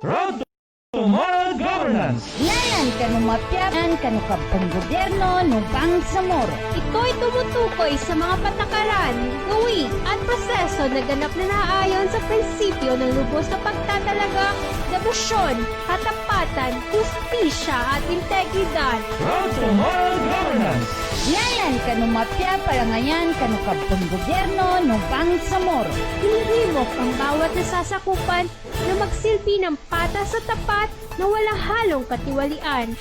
Road to moral governance. Yayan kanumapyapan kanukabang gobyerno ng Bangsamoro. Ito'y tumutukoy sa mga patakaran, gawi at proseso na ganap na naayon sa prinsipyo ng lubos na pagtatalaga, debosyon, katapatan, hustisya at integridad. Road to moral governance. Yayan kanumapya parangayan kanukabang gobyerno ng Bangsamoro. Hinihimok ang bawat nasasakupan na magsilbi ng patas sa tapat na walang halong katiwalian.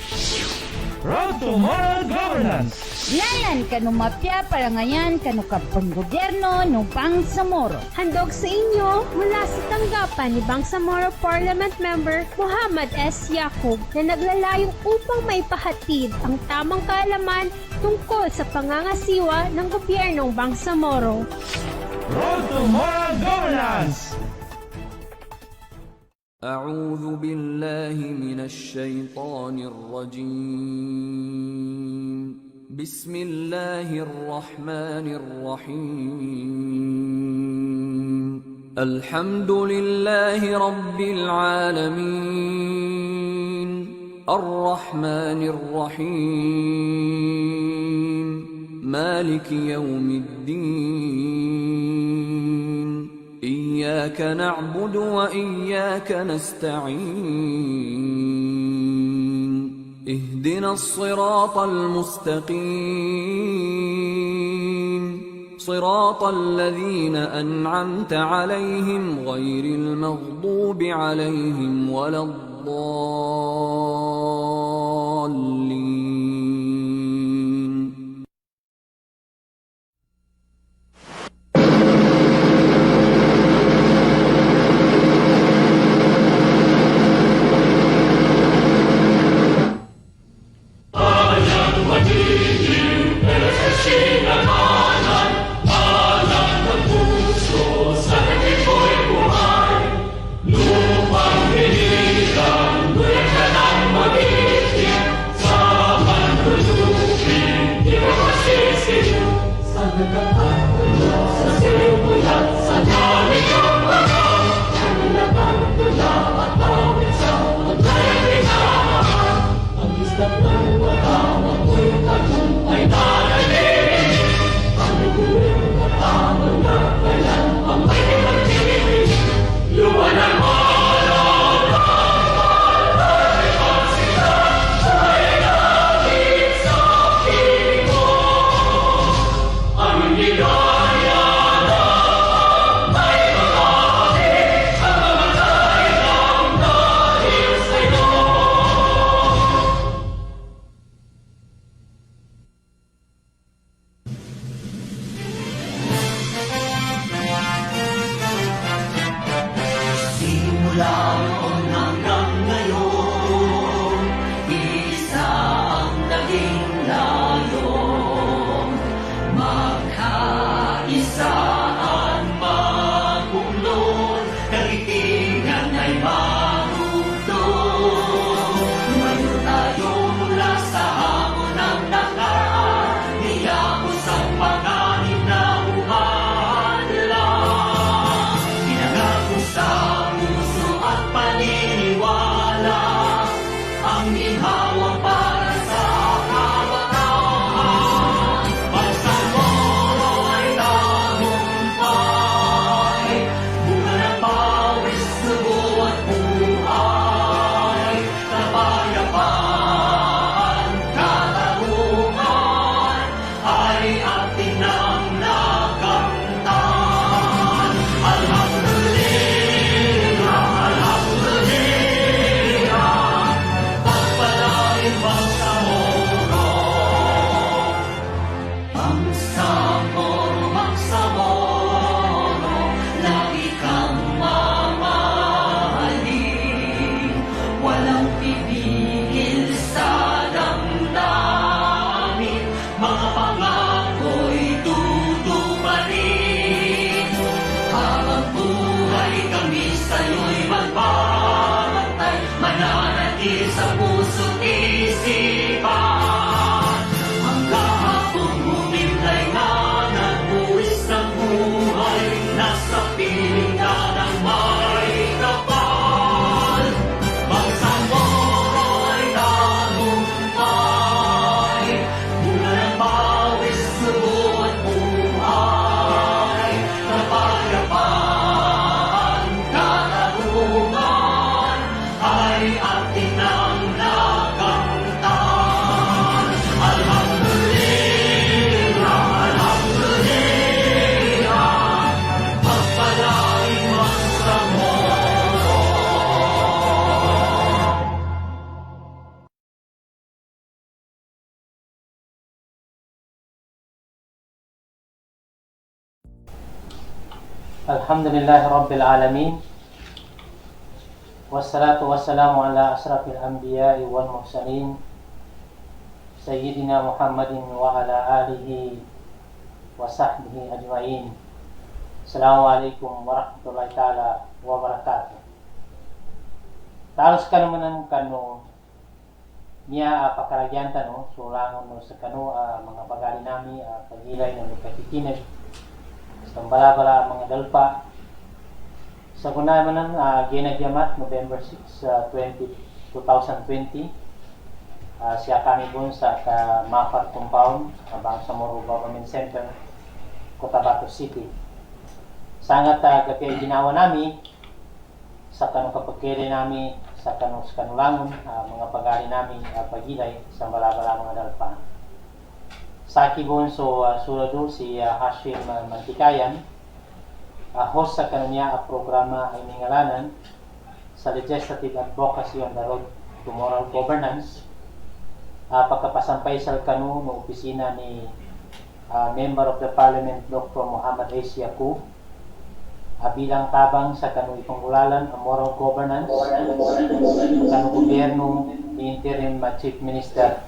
Road to moral governance. Yayan kanumapya parangayan kanukabang gobyerno ng Bangsamoro. Handog sa inyo mula sa tanggapan ni Bangsamoro Parliament Member Muhammad S. Yacub na naglalayong upang maipahatid ang tamang kaalaman tungkol sa pangangasiwa ng gobyernong Bangsamoro. Road to moral governance. أعوذ بالله من الشيطان الرجيم بسم الله الرحمن الرحيم الحمد لله رب العالمين الرحمن الرحيم مالك يوم الدين إياك نعبد وإياك نستعين اهدنا الصراط المستقيم صراط الذين أنعمت عليهم غير المغضوب عليهم ولا الضالين. Upang hinirang, duyan ka ng magiging sa Alhamdulillah Rabbil Alamin. Wassalatu wassalamu ala asrafil anbiya'i wal mursalin Sayyidina Muhammadin wa ala alihi wa sahbihi ajma'in. Assalamualaikum warahmatullahi ta'ala wabarakatuh. Talos ka naman kano niya pakaragyan tano sulangon no sa kano mga pagali nami pagilay na nagkatitinag sa bala-bala mga dalpa sa kunaman ng ginagyamat November 6, 2020 siya kami dun sa Mafat Compound Bangsamoro Government Center, Cotabato City. Sangat gabi ginawa nami sa kanong kapagkiri nami sa kanulangon mga pagari nami pagilay sa bala-bala mga dalpa. Sa kibon sulado si Hashim Mantikayan, host sa kanya programa ay ningalanan sa Legislative Advocacy on the Road to Moral Governance. Pagkapasampay sa kanu ng opisina ni Member of the Parliament Dr. Muhammad S. Yaqub bilang tabang sa kanu ipangulalan ang moral governance kanu gobyerno ni Interim Chief Minister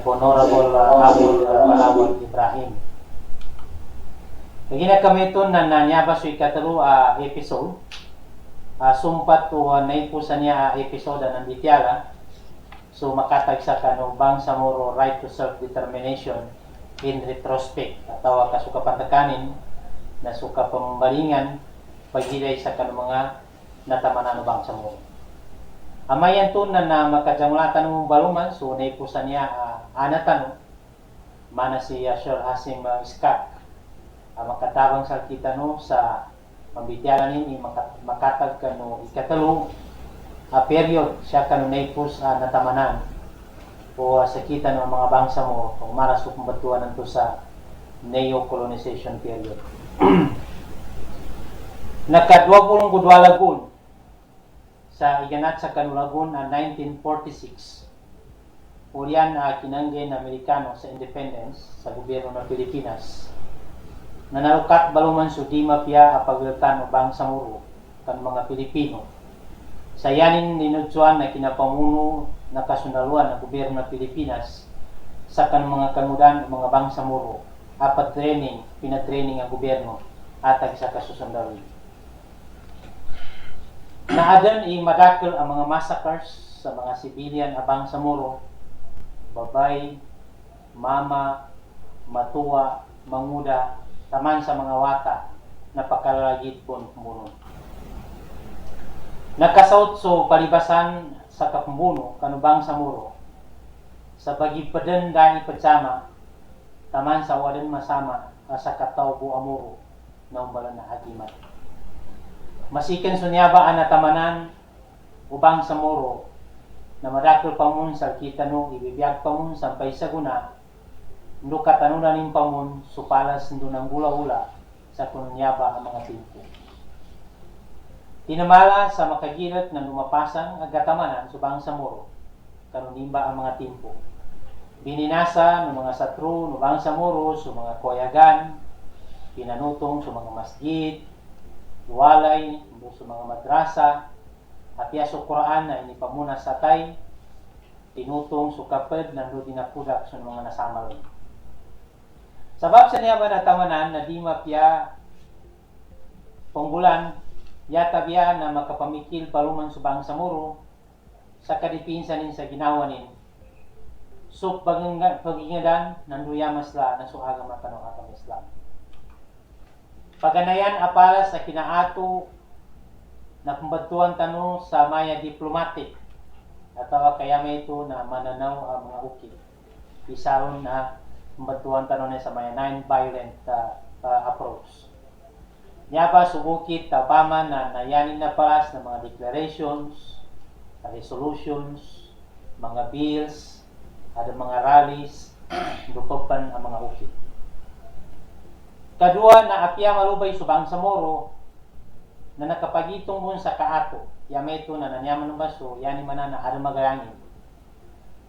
Honorable Abul Malawag Ibrahim. Kagina kami ito na nanyaba sa ikatalo episode. Sumpat to na po sa niya episode ng Bitiala. So makatag sa kanu Bangsamoro Right to Self-Determination in retrospect. Atawa kasukapantakanin na suka pambalingan paghilay sa kanu mga natamanan ng Bangsamoro. Amayan to na makajamulatan ng baluman, so na po sa niya anatan mana si Sir Hasim Scott makatabang sa kita no sa pambitialan ni makatag kanu ikatalo period siya kanu na po sa natamanan o sa kita ng mga Bangsamoro kung maras o kumbatuan nito sa neo-colonization period. Nakadwa gudwalagun sa iganat sa Kanulagun 1946. Urian kinangge na Amerikano sa independence sa gobyerno ng Pilipinas. Nanalukat baluman su di mapya apagiltan o Bangsamoro kan mga Pilipino. Sa yanin ninudsuan na kinapamuno na kasunaluan ng gobyerno ng Pilipinas sa kan mga kanudan o mga Bangsamoro pinatraining ang gobyerno atag sa kasusundalo. Naadan madakil ang mga massacres sa mga civilian Bangsamoro, babay, mama, matuwa, manguda, taman sa mga wata na pagkalagit po kumuno. Nakasaut so palibasan sa kakumbuno kanu Bangsamoro sa bagipadan dani padsama taman sa wadan masama sa kataw bu amuro na umbalan na hagimat. Masikan sunyaba anatamanan o Bangsamoro na madakil pamun sa kita no ibibiyag pamun sampay sa guna ndo katanunan ng pamun supalas ndo ng gula-ula sa kunyaba ang mga timpo. Tinamala sa makagilat na lumapasang agatamanan sa Bangsamoro kanunimba ang mga timpo. Bininasa ng mga satro ng Bangsamoro sa mga koyagan, pinanutong sa mga masjid, walay, sa mga madrasa, apya sa Quran na inipamuna sa tay, tinutong sukapad na dinapudak sa mga nasamal. Sabab sa niya ba natamanan na di mapya punggulan, yata biya na makapamikil paluman sa Bangsamoro sa kadipinsanin sa ginawanin. So pagingadan nanduyamas la na suaga matanong atang Islam. Paganayan apala sa kinaato na kumbantuan tanong sa maya diplomatic atawa kaya may ito na mananaw ang mga ukit. Isaron na kumbantuan tanong sa maya non-violent approach. Nyaba sumukit tapama na nayanin na paras ng mga declarations, resolutions, mga bills, at mga rallies, dupapan ang mga ukit. Kadua na apya malubay sa Bangsamoro na nakapagitong mo sa kaato. Yameto na nanyaman ng baso, yani man na aramagayangin.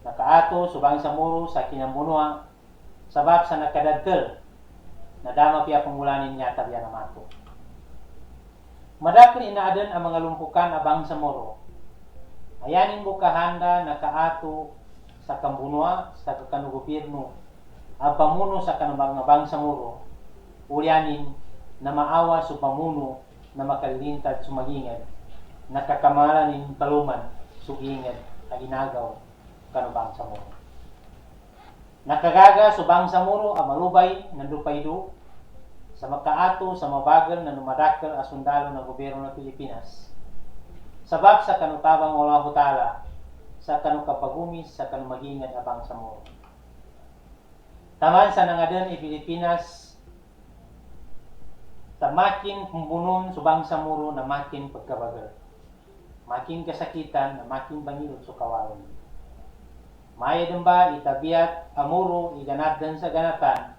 Nakaato sa Bangsamoro sa kinambunuang sabab sa nakadadkel na dama piya pangulanin niya tabiya na mato. Madakli inaadan ang mga lumpukan abang sa moro. Ayanin mo kahanda na kaato sa kambunwa sa kakano gobyerno ang pamuno sa kanabang sa moro. Ulyanin na maawa sa pamuno na makalintad sumagingad, nakakamalan ng taluman sugingad ang inagaw kanabang sa moro. Nakagaga subang sa moro ang malubay ng lupaydo sa makaato sa mabagal na numadakal a sundalo ng gobyerno ng Pilipinas. Sabab sa kanutabang wala hutala sa kanukapagumis sa kanumagingad abang sa moro. Taman sa nangadan i Pilipinas tamakin kumbunon subang sa muro na makin pagkabagal. Makin kasakitan na makin bangilot sa kawalan. Maya din ba itabiat amuro iganatan sa ganatan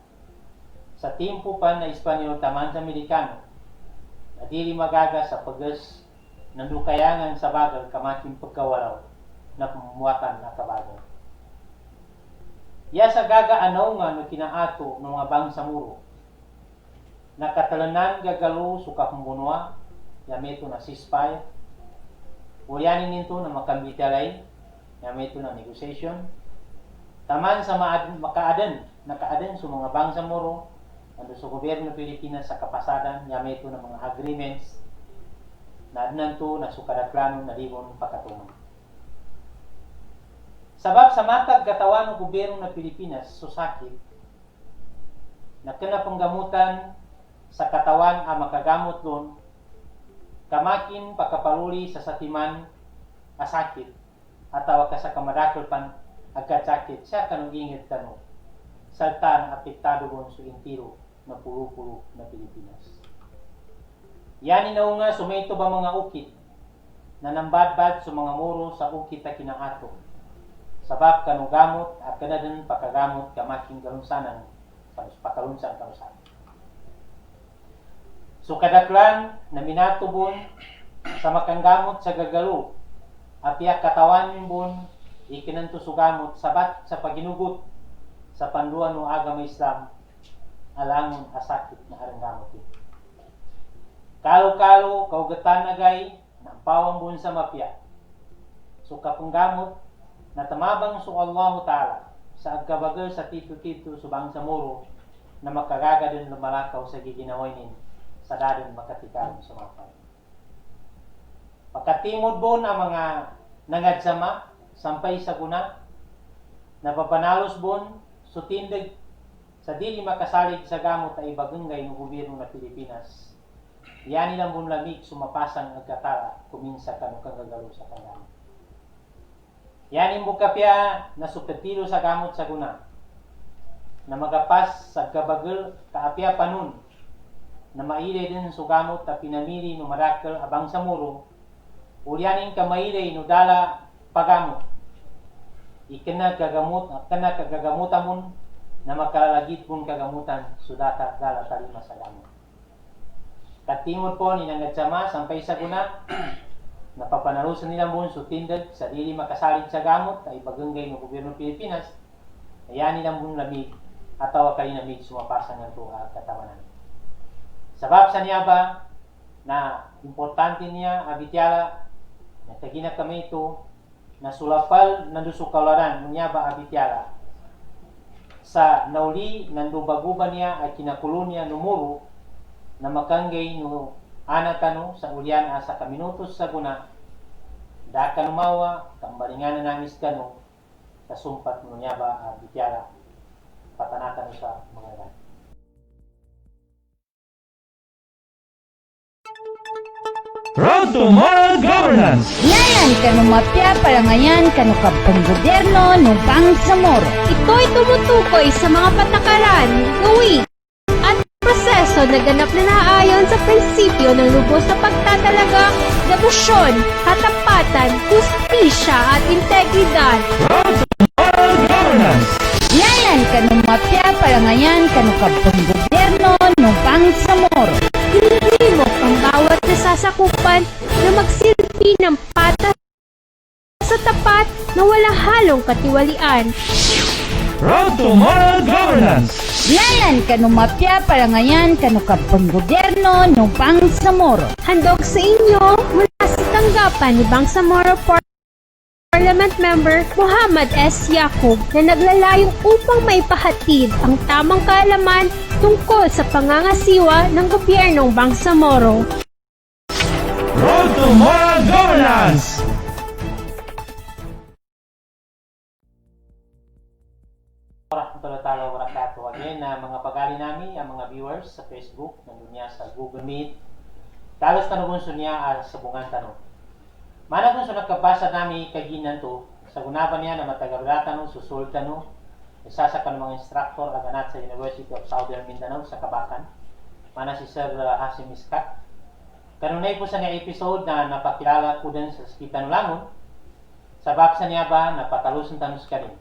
sa timpo pa na Espanyol taman sa Amerikano na dili magaga sa pagas ng dukayangan sa bagal kamakin pagkawalaw na pumuwatan na kabagal. Ya sa gaga anaw nga no kinaato ng mga bang sa muro nakatalanan gagalo suka kumbunwa yameto na ceasefire ulyanin nito na makambitalay yameto na negotiation taman sa nakaadan sa mga bang sa muro ando sa gobyerno ng Pilipinas sa kapasadan yameto na mga agreements na adnanto na sukadaklano na libon pakatungan. Sabab sa matag katawan ng gobyerno ng Pilipinas susakit na kinapanggamutan sa katawan ang makagamot doon kamakin pagkapaluli sa satiman asakit at tawag ka sa kamadakil pan agkasakit siya kanunggingit tanong saltan apektado doon sa intiro na pulo-pulo na Pilipinas. Yan inaw nga sumito ba mga ukit na nambadbad sa mga muro sa ukit na kinaato sabab kanugamot at kanadan pagkagamot kamaking galunsanan pakalunsan kalusan. So kadaklan na minatubon sa makanggamot sa gagalo apya katawan bon ikinanto sugamot sabat sa paginugot sa panduan ng agama Islam alangon asakit na aranggamot ito. Kalo-kalo kaugatan nagay na pawang bon sa mapya. So kapanggamot na tamabang sa Allah Ta'ala sa agkabagal sa tito-tito subang sa muro na makagaga din lumalakaw sa giginawinin sa dadong makatikan sumapay. Pagkatimod bon ang mga nangadsama sampay sa guna napapanalos bon sutindig sa dili makasalig sa gamot ay ibagangay ng gobyerno ng Pilipinas. Yan nilang bon lamig sumapasang agkatara kuminsa kanong kagagalo sa kanang. Yan yung bukapya na supetilo sa gamot sa guna na magapas sa gabagal kaapya panun na mailay din sugamot na pinamili no marakal abang sa muro ulyanin ka mailay no dala pagamot ikana kagamutan mo na makalalagit mong kagamutan sudata dala talima sa gamot katimod po ni nangadsama sampay sa guna napapanalusan nila mo sutindag sa dili makasalig sa gamot ay baganggay ng gobyerno ng Pilipinas ayan nilang mong lamig at tawa kayo lamig sumapasan ng tuha katawanan. Sabab sa niya ba na importante niya abityala na tagina kami ito na sulapal nandusukalaran niya ba abityala sa nauli nandubaguban niya ay kinakulo niya numuro na makanggay no anak kano sa ulyan sa kaminutos sa guna da kanumawa kambaringan na namis kano kasumpat mo niya ba abityala patanatan sa mga yan. Road to Moral Governance. Ngayon kanumapya parangayan kanukabang gobyerno ng Bangsamoro. Ito'y tumutukoy sa mga patakaran, gawi, at proseso na ganap na naayon sa prinsipyo ng lubos na pagtatalaga, debosyon, katapatan, hustisya at integridad. Road to Moral Governance. Ngayon kanumapya parangayan kanukabang gobyerno ng Bangsamoro. Hinihimok ang bawat nasasakupan na magsilbi ng patas sa tapat na walang halong katiwalian. Road to Moral Governance. Yayan kanu mapya parangayan kanu kapeng gobyerno ng Bangsamoro. Handog sa inyo mula sa tanggapan ni Bangsamoro Parliament Member Muhammad S. Yacoob na naglalayong upang maipahatid ang tamang kaalaman tungkol sa pangangasiwa ng gobyernong Bangsamoro. Road to Moral Governance. Warahmatullahi wabarakatuh. Again, mga pagali namin, ang mga viewers sa Facebook, nandun niya sa Google Meet. Talos tanong niya sa bungan tanong. Mana kung sa nagkabasa namin kaginan to, sa gunapan niya na matagabla tanong, susul tanong, isasa ka ng mga instructor aganat sa University of Southern Mindanao sa Kabakan. Mana si Sir Hasim Iskat. Kanunay po sa niya episode na napakilala ko din sa Skitan Langon. Sa baksa niya ba, napatalusan tanong sa kanin.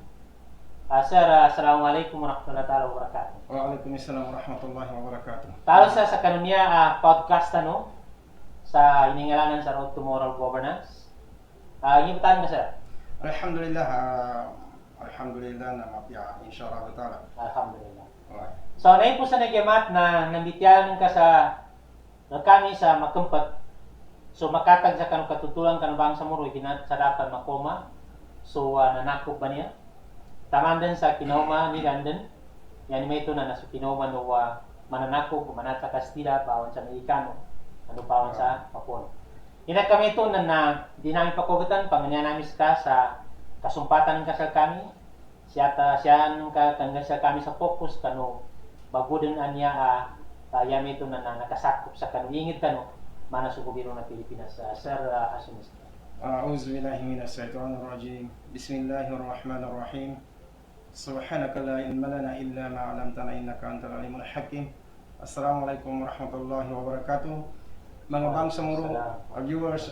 Sir, assalamualaikum warahmatullahi wabarakatuh. Waalaikumsalam warahmatullahi wabarakatuh. Talo sa kanunya podcast sa iningalanan sa Road to Moral Governance. Inyong ka sir? Alhamdulillah, alhamdulillah na mapya insyaallah taala. Alhamdulillah. Okay. So, nain po sa nagyamat na nandityanan ka sa kami sa Makempat. So, makatag sa kanong katutulan kanong Bangsamoro, hinat sa dapat makoma. So, nanakop ba niya? Tamandan sa kinoma ni London. Yan may ito na nasa kinoma no mananakop, manata Kastila, bawang sa Amerikano, ano bawang sa Papon. Ina kami ito na di namin pakugatan, panganyan namin sa kasumpatan ng kasal kami. Siya nung katanggal kami sa focus kano bago din anya yami ito na nakasakop sa kano ingit kano mana sa gobyerno ng Pilipinas. Sir Hasim. A'udzu billahi minas syaitonir rajim. Bismillahirrahmanirrahim. Subhanaka la ilma lana illa ma 'allamtana innaka antal alimul hakim. Assalamualaikum warahmatullahi wabarakatuh. Mga Bangsamoro viewers,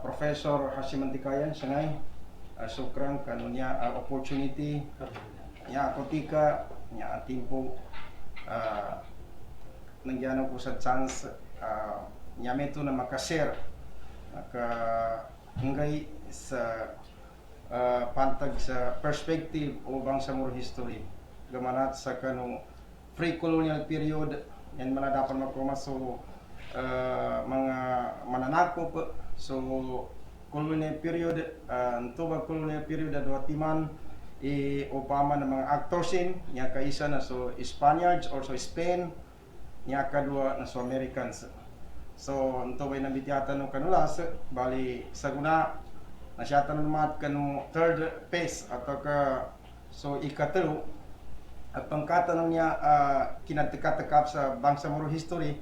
Professor Hasim Antikayan sangay sukran kanunya opportunity ya kotika ya timpo nangyano ko sa chance nyameto na makashare hanggang sa pantag sa perspective o Bangsamoro history gamanat sa kanong pre-colonial period yan man dapat magkumaso mga mananakop so colonial period tuba colonial period adwa timan upama ng mga actorsin nya kaisa na so Spaniards or so Spain nya kadua na so Americans. So, ito ba'y nabitiyatan ng kanulas, bali sa guna, nasyatan naman kanu third phase atau ka so ikatelo at pangkatanong niya kinateka-tekap sa Bangsamoro history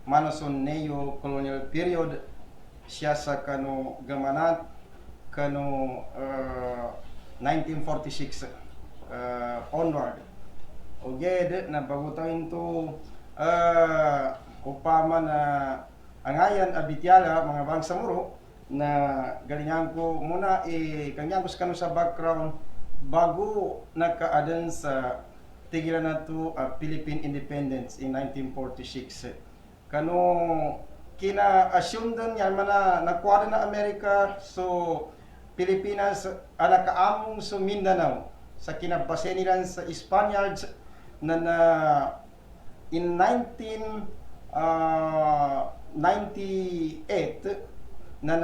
manason neo-colonial period siya sa kanu gamanat kanu 1946 onward. O gede na bagutawin to upama na angayan abityala mga Bangsamoro na galingan ko muna kanyan ko sa background bago nakaadan sa tigilan na to Philippine independence in 1946 kano kina-assume doon yan mana nakuha na Amerika so Pilipinas ala kaamong so Mindanao sa kinabase nila sa Spaniards na in 1998 na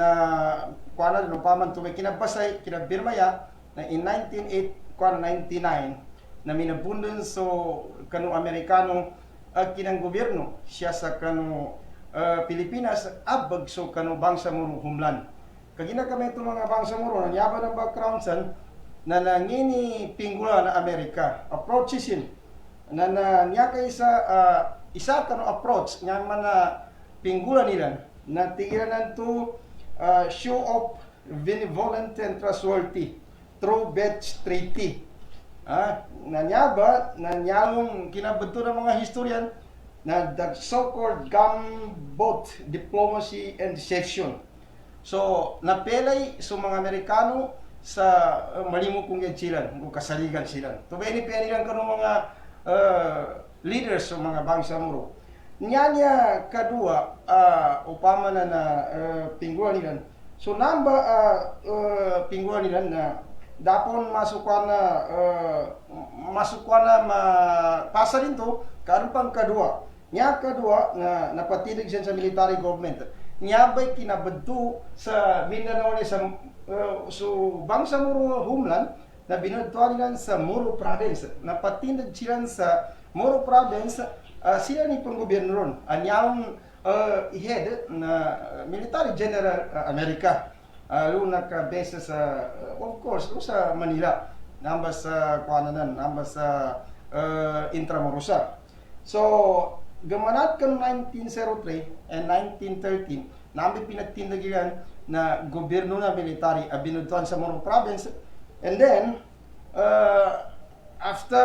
kuha na lupaman ito may kinabasay, kinabirmaya na in 1999 na minabundon so kanong Amerikano kinang gobyerno siya sa kanong Pilipinas abag so kanong Bangsamoro homeland. Kagina kami itong mga Bangsamoro na yaban ng background san na nangini pinggula na Amerika approaches yun na niya kay isa kanong approach nga man na pinggula nila na tigilan to show of benevolent and trustworthy through Betz Treaty. Nanyaba, nanyalong kinabanto ng mga historian na the so-called gumboat diplomacy and deception. So, napelay sa mga Amerikano sa malimok kong yan kung kasaligan sila. Tubeni-peni lang kanong mga leaders sa mga Bangsamoro. Nyanya kadua upama na pinggula nila. So namba pinggula nila na dapon masukwan na mapasa din to, karon pang kadua. Nya kadua na napatinig siya sa military government. Nya ba'y kinabadto sa Mindanao ni sa so Bangsamoro homeland na binadtuan nila sa Moro province. Napatindig sila sa Moro province, sila ni panggobyerno ron. Anyang head na military general Amerika. Lo nakabase sa of course sa Manila. Namba sa kuananan, namba sa Intramuros. So gamanat kan 1903 and 1913, namin pinagtindagilan na gobyerno na military binudtuan sa Moro province. And then after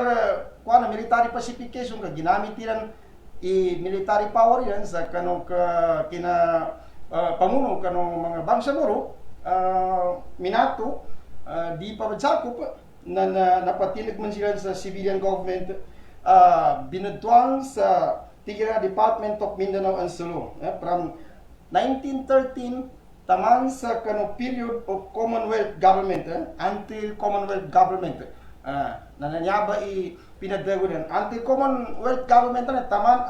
military pacification, ginamit ilan military power yan sa kanong pamuno kanong mga Bangsamoro, minato, di pa madsakop na napatinig man sila sa civilian government, binudtuan sa Tigray Department of Mindanao and Sulu from 1913 taman sa period of Commonwealth government until Commonwealth government nananyaba pinadagudan until Commonwealth government na taman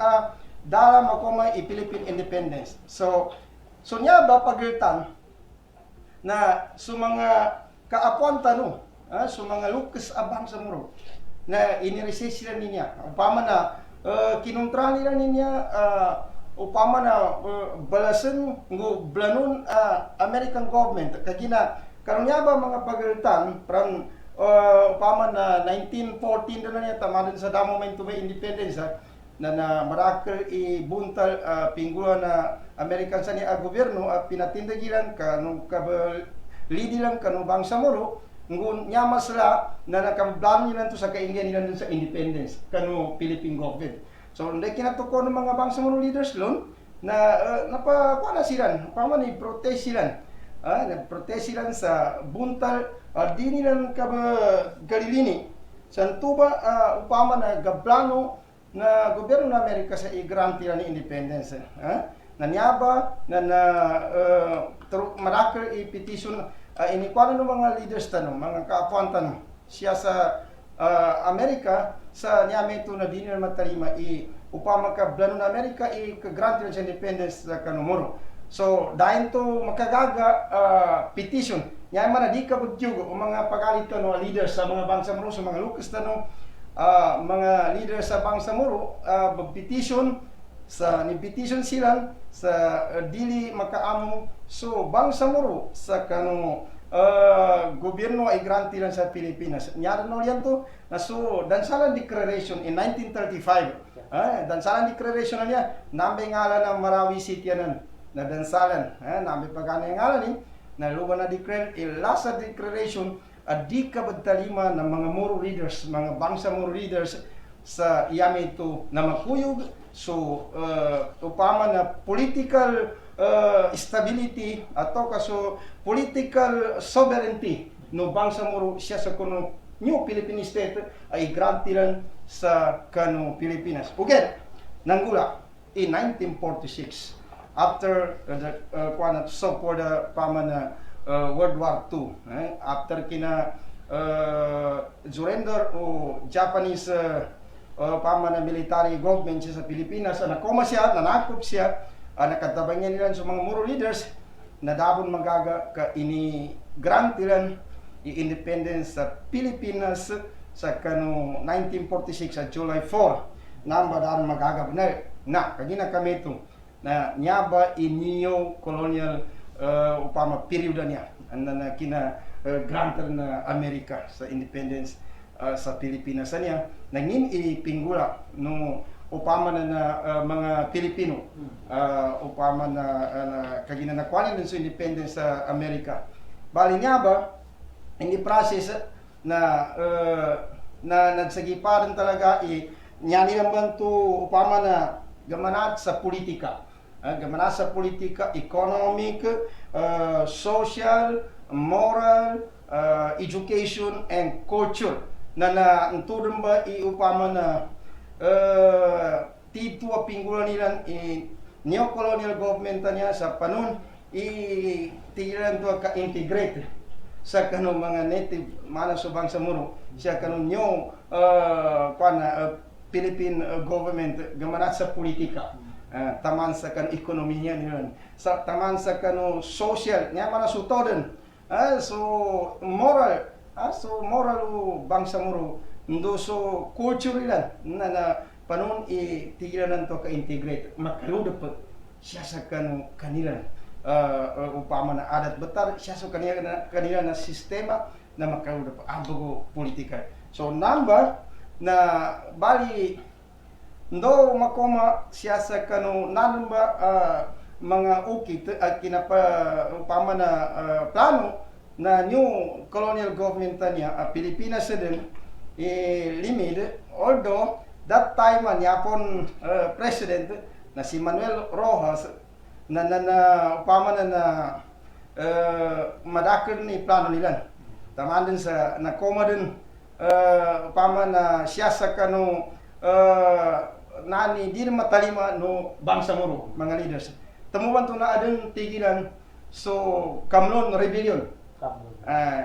dala makoma Philippine independence. So nya ba pagirtan na sa mga kaapuan tano sa mga lukas abang sa muro na iniresist sila niya upama na kinuntra nila niya upama na balasan ng blanon American government kagina karon niya ba mga pagalitan from upama na 1914 na niya tamadan sa damo momento may independence na marakal ibuntal pinggula na American sa niya gobyerno pinatindagilan kanong lidilan kanong Bangsamoro ngun nyama sila na nakablan nila to sa kainggan nila dun sa independence kano Philippine government. So hindi kinatuko ng mga Bangsamoro leaders lon na napakuha na sila, paman i-protest sila. Nag-protest sila sa buntal di nila galilini. Sa tuba upama na gablano na gobyerno ng Amerika sa i-grant nila ni independence. Nanyaba na marakal i-petition inikwano ng mga leaders tanong, mga kaapuan tanong, siya sa Amerika sa niyameto na di nila matarima upama ka blano na Amerika ka-grant nila sa independence sa kanumuro. So dahil to makagaga petition, niya man na di ka butyugo o mga pagalit tanong leaders sa mga Bangsamoro, sa mga lukas tanong mga leaders sa Bangsamoro petition sa ni-petition sila sa dili makaamong so Bangsamoro sa kanong gobyerno ay grant lang sa Pilipinas. Nyara no yan to na so dansalan declaration in 1935. Dansalan declaration na niya nambe ngalan ng Marawi City yan na dansalan. Nambe pagana yung ngalan ni na luwa na declare ilasa declaration di kabagtalima ng mga Moro leaders, mga Bangsamoro leaders sa iyame ito na makuyog so upama na political stability ato kaso political sovereignty no Bangsamoro siya sa kuno new Philippine state ay grantilan sa kano Pilipinas. Okay, nanggula in 1946 after the so for the pama na World War II after kina surrender o Japanese pama na military government siya sa Pilipinas, nakoma siya, nanakop siya, nakatabangyan nila sa mga Moro leaders, na dapat magaga ka ini-grant nila i-independence sa Pilipinas sa kano 1946 sa July 4. Namba daan magaga na kagina kami ito na nyaba neo-colonial upama period niya na kina granter na Amerika sa independence sa Pilipinas niya nangin ipinggula no upama na mga Pilipino upama na kagina nakuha din sa independence sa Amerika. Bali niya ba hindi process na nagsagiparan talaga niya nilang to upama na gamanat sa politika. Gamanat sa politika, economic, social, moral, education, and culture. Na turun ba upama na titwa pinggulan nila neo-colonial government niya sa panon tigilan to ka-integrate sa kanong mga native mana sa Bangsamoro siya kanong new Philippine government gamanat sa politika. Taman sa kan ekonominya niyon. Sa taman sa kanong social nya mana sutoden. So moral Bangsamoro ndo so culture na panon tigilan to ka integrate makaludo pa siya sa kanila upama na adat betar siya sa kanila na sistema na makaludo pa abugo politika. So number na bali ndo makoma siya sa nanong ba mga ukit at kinapa upama na plano na new colonial government niya Pilipinas din limit, although that time yapon president na si Manuel Rojas na upama na madakil ni plano nila. Taman din sa nakoma din upama na siya sa nani di matalima no Bangsamoro mga leaders. Temuan to na adeng tigilan so Kamlon Rebellion.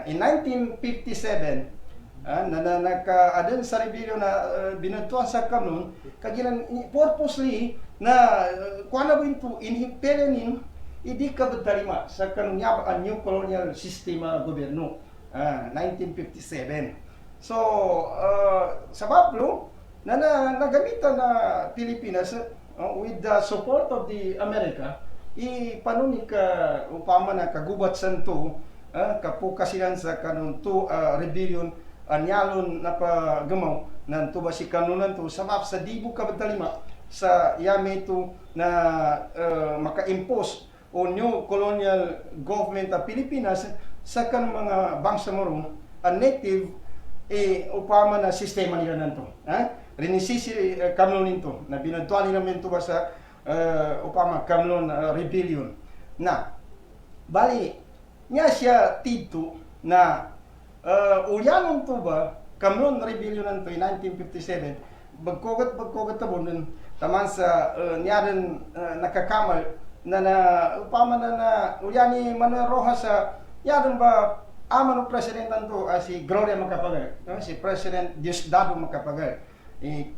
In 1957 adun sa rebellion na binantuan sa Kamlon kagilan purposely na kuana ba ito inhipelenin hindi ka betalima sa kanunya ang new colonial sistema gobyerno 1957. So sa Bablo na nagamitan na Pilipinas with the support of the America ipanuni ka upama na kagubat santo kapukasilan sa kanun to rebellion anyalon na pagamaw nan to ba si kanunan to sabab sa dibu ka betalima sa yame to na maka-impose o new colonial government of Pilipinas sa kan mga Bangsamoro native upama na sistema nila nanto rinisisi Kamlon nito na binadtuan nila mento ba sa upama Kamlon rebellion na bali nya siya tito na ulyanon to ba Kamlon rebellion nanto in 1957 bagkogat tabon taman sa niyaden nakakamal na upama na ulyani Manuel Rojas sa yaden ba amano president nanto si Gloria Macapagal si President Diosdado Macapagal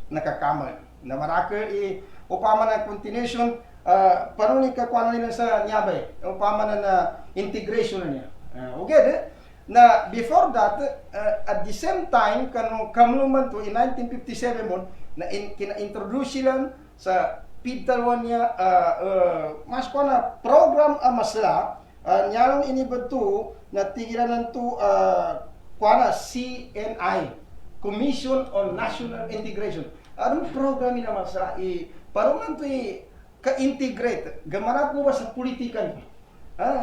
nakakamal na maraka upama na continuation panuni ka kuan nila sa Niabay upama na integration niya okay na before that at the same time Kamlon man to in 1957 mon na kina-introduce sila sa pidtalwan niya mas kuan na program amasla nyalong inibatu na tigilan to kuan na CNI Commission on National Integration. Anong program ina masla paruman to ka-integrate gamanat mo ba sa politika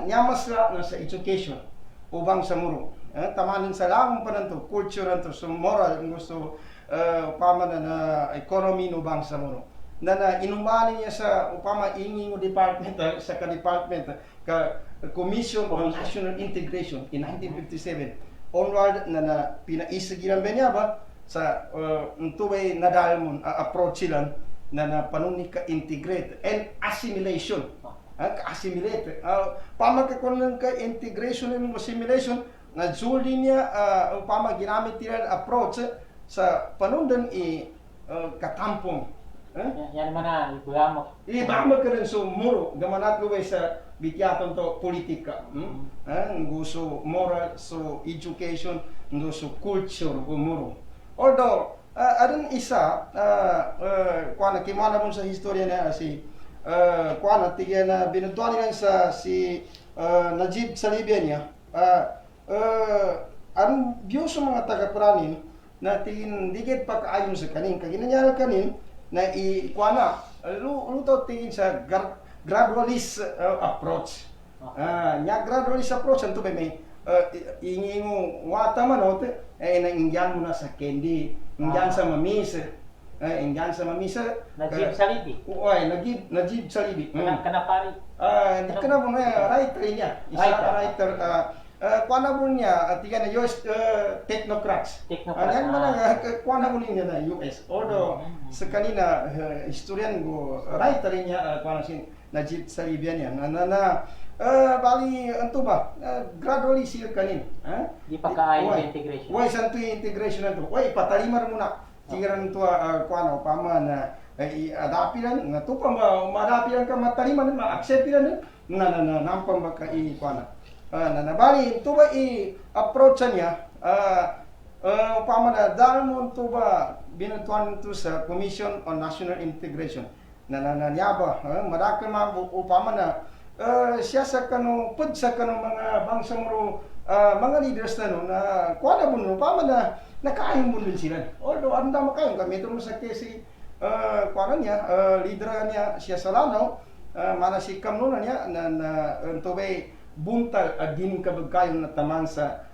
nyamasla na sa education o Bangsamoro tamanin sa lamang pa nanto culture nanto so moral gusto upama na economy no Bangsamoro na inumani niya sa upama inging department sa ka-department ka Commission on National Integration in 1957 onward na pinaisagilan ba niya ba sa tubay nadalmon approach sila na panuni ka-integrate and assimilation ka-assimilate pamakakunan ka integration and assimilation na juli niya upama ginamit nila approach sa panundan katampong yan mana ibama ka rin so muro gamanat luway sa bityaton to politika gusto moral so education gusto culture muro although adun isa kuana kimana mo sa historya na si kuana tigyan na binadtuan nila sa si Najib Salibian niya ang view sa mga taga-pranin na tingin digit pa kaayon sa kanin kaginanyal kanin na kuana luto tingin sa gradualist approach nya gradualist approach anto may ingi mo wata manot na ingyan mo na sa candy ingyan sa mamis ingyan sa mamis Najib Salibi Najib Salibi kanapari hindi ka na mo na writer niya isa writer kuana mo niya tiga na US technocrats yan man kuana mo niya na US although sa kanina historian go writer niya kuana si Najib Salibian niya na bali anto ba gradually siya kanin Di pa kaayo Uy, integration. Uy, santo yung integration na to. Uy, patalima na muna. Tingnan to, kuano, pama na adapi lang, na to pa maadapi lang ka matalima na, ma-accept lang na nampang baka kuana. Bali, to ba i-approach niya, pama na, dahil mo to ba, binatuan to sa Commission on National Integration. Nanyaba, madaka upama na, siya sa kano, pud sa kano mga bangsamuro, mga leaders na no, na kuana mo no, pama na nakaayong mo din sila. Although, ang dama kayo, kami ito mo sa kesi, kuana niya, leader niya, siya sa Lanao, mana si Kamno na niya, na tubay buntal at dining kabagkayong na taman sa,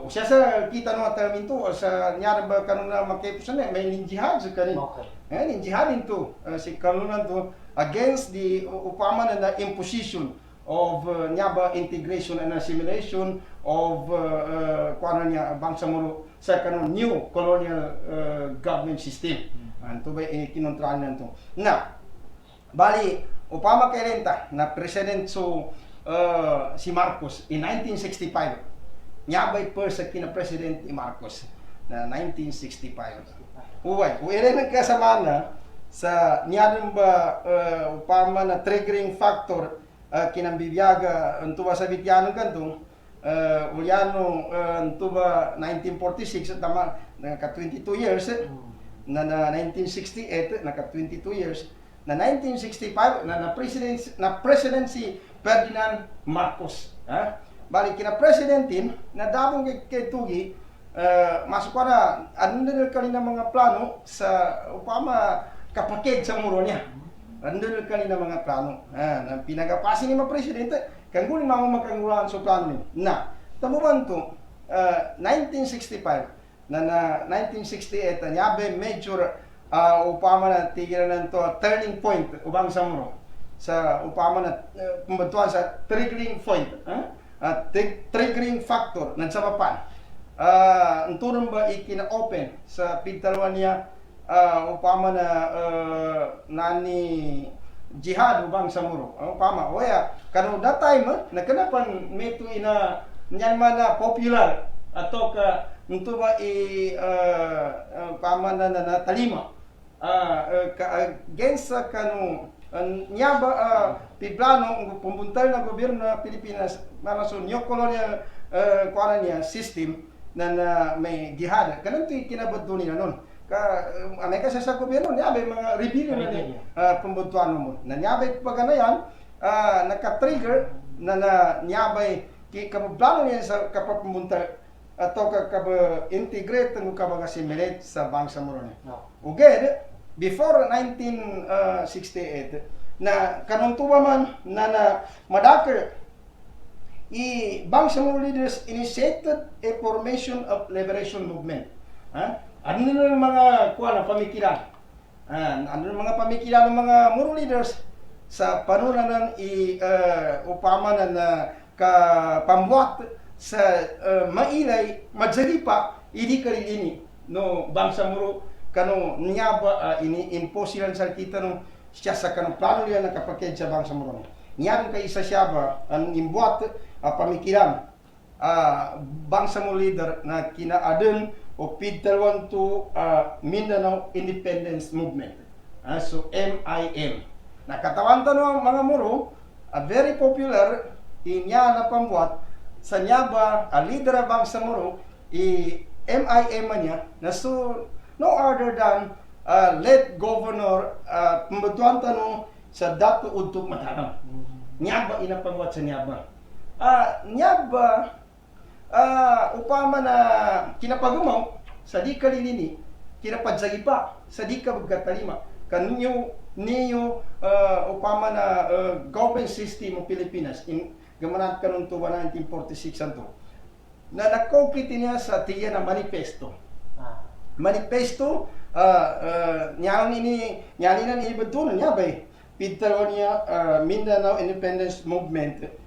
siya sa kita no at minto, sa nyara ba kanon na makipusan na, may ninjihad sa kanin. Okay. Ninjihadin to, si Kamno na to, against the upama na imposition of nyaba integration and assimilation of kuana niya Bangsamoro sa kanon new colonial government system. Anto ba kinontrahan nanto. Na bali upama kay renta na president so si Marcos in 1965. Nyabay per sa kina president ni Marcos na 1965. Uway, uire nagkasama na sa niyan ba upama na triggering factor kinambibiyaga antuba sa Bitiano kanto uliano antuba 1946 tama naka 22 years na 1968 naka 22 years na 1965 na presidency Ferdinand Marcos balik kina presidentin na dabong kay Tugi masuk na ano na kanina mga plano sa upama kapakid sa muro niya. Andun kanina mga plano. Na pinagapasin ni mga presidente, kang guling mga makanggulaan sa plano niya. Na, tamuban to, 1965, na 1968, nyabe major upama na tigilan na to, turning point, ubang sa muro. Sa upama na, pembatuan sa triggering point, triggering factor, nagsapapan. Turun ba ikina-open sa pintaluan niya upama na nani jihad ubang samuro upama oya kanu that time na kanapan meto ina nyan mana popular ato ka nito ba upama na talima against sa kanu nya ba piplano pumbuntal na gobyerno ng Pilipinas para sa new colonial kuana niya system na may jihad kanang to kinabot nila nun anay kasi sa gobyerno niyabe mga rebellion na ni pembutuan mo na niyabe pag ano yan naka-trigger na niyabe kaplano niya sa kapapembunta ato integrate ng kabag-assimilate sa Bangsamoro niya uged before 1968 na kanuntuwa man na madakar Bangsamoro leaders initiated a formation of liberation movement ano na mga pamikiran? Ano na mga pamikiran ng mga Moro leaders sa panunan upama na pambuat sa mailay madzalipa idi karilini no Bangsamoro kano niya ba ini-impose silang sa kita no siya sa kanong plano nila nakapaked sa Bangsamoro. Niya kay isa siya ba ang imbuat pamikiran Bangsamoro leader na kinaadun o Pitalwan to Mindanao Independence Movement. So MIM. Nakatawan to mga Moro, very popular, inya na pambuat, sa niya ba, a leader of Bangsamoro, MIM niya, na so, no other than late governor, pembetuan tanong sa Dato Udtog Matanang. Niya ba inapambuat sa niya ba? Niya ba, upama na kinapagumaw sa di kalilini kinapadzagipa sa di kabagkatalima kanyo niyo upama na government system ng Pilipinas in gamanat kanon to 1946 anto na nakokiti niya sa tiya na manifesto nyang ini na ibadun niya bay pidtaro niya Mindanao Independence Movement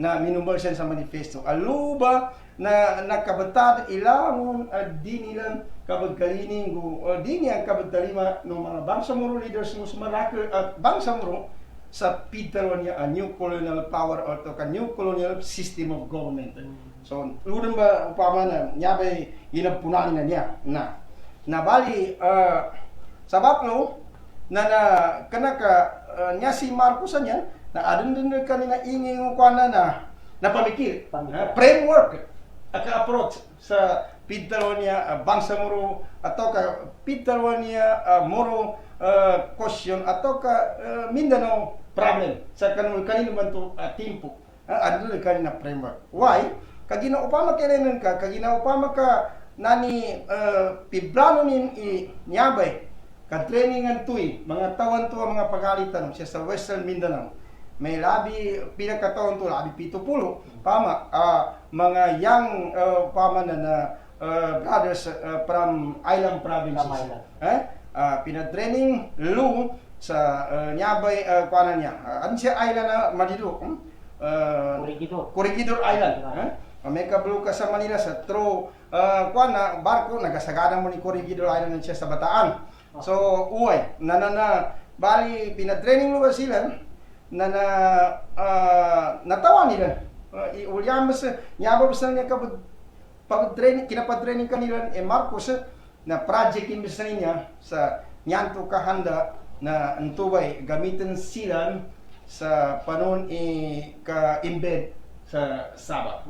na minumbalsan sa manifesto. Aluba na nakabatad ilangon di nilang kabagkalining di niya kabagtalima ng mga Bangsamoro leaders ng sumarakil at Bangsamoro sa pidtaron niya a new colonial power or to ka new colonial system of government. So ludan ba upama na niya ba ginagpunan na niya na bali sabab no na kanaka niya si Marcos niya na adun din kanina ingin ko na pamikir framework aka approach sa pidtaron niya Bangsamoro atau ka pidtaron niya moro question atau ka Mindanao problem sa kanino man to timpo adun kanina framework why kagina upama kailangan ka kagina upama ka nani pibrano nin nyabay ka trainingan tuy mga tawan to mga pagalitan siya sa Western Mindanao may labi pinakatawan to labi 70 pama mga young pama na brothers from island provinces pinatraining lu sa nyabay kuana niya ano siya island na Malido Corregidor Island may kablo ka sa Manila sa through kuana barko nagasagana mo ni Corregidor Island siya sa Bataan so uy bali pinatraining lu sila natawan nila ulyam sa nyaba basta niya pag-training kinapa-training kanila Marcos na project imbes niya sa nyanto kahanda na antubay gamitin sila sa panon ka-embed sa Sabah.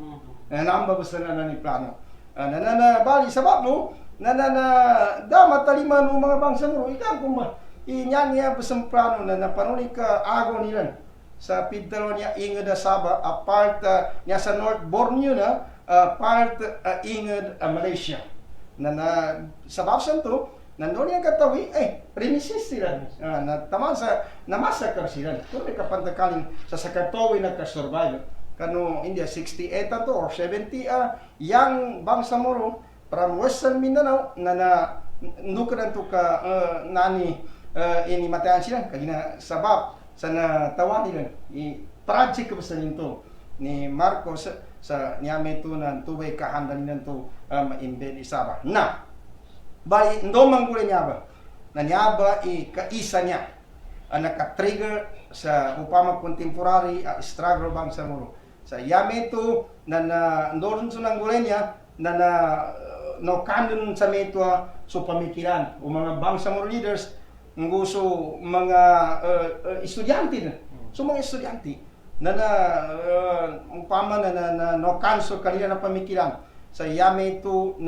Namba basta na ni plano. Bali sabab no da mataliman ng mga Bangsamoro ikan kung inyan niya basta plano na panon ka ago nila sa pidtaron niya inged Sabah apart niya sa North Borneo na part inged Malaysia na sabab santo nandun yung katawi remisis sila nataman sa namasakar sila kung may kapantakalin sa sakatawi nagka-survive kano India 68 to or 70 young Bangsamoro from Western Mindanao na nukuran to ka nani inimatayan sila kagina sabab sa natawan nila i-project ko sa nito ni Marcos sa niyame to na tubay kahanda nila to ma-embed Sabah na bali ndo mangguli niya ba na niya ba kaisa niya naka-trigger sa upama contemporary struggle Bangsamoro sa yame to na ndon sa nangguli niya no kandun sa metwa so pamikiran o mga Bangsamoro leaders nguso mga estudyante na so mga estudyante upama na no kanso kanila na pamikiran sa yame to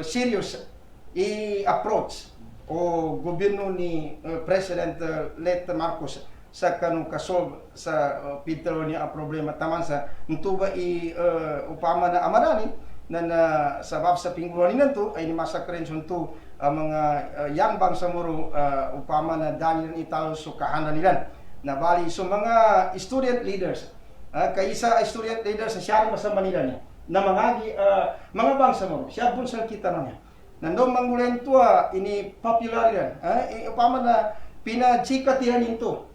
serious i-approach o gobyerno ni President Let Marcos sa kanong kasolve sa pidtaron niya ang problema taman sa ntuba upama na amarani na sabab sa pinggulan ninanto ay nimasakren sunto mga young Bangsamoro upama na dali ng italo so kahanan nila na bali so mga student leaders kaysa student leaders sa siya sa Manila niya na mga Bangsamoro siya pun sa kita niya nandong manggulen to ini popular yan upama na pinachikatihan nito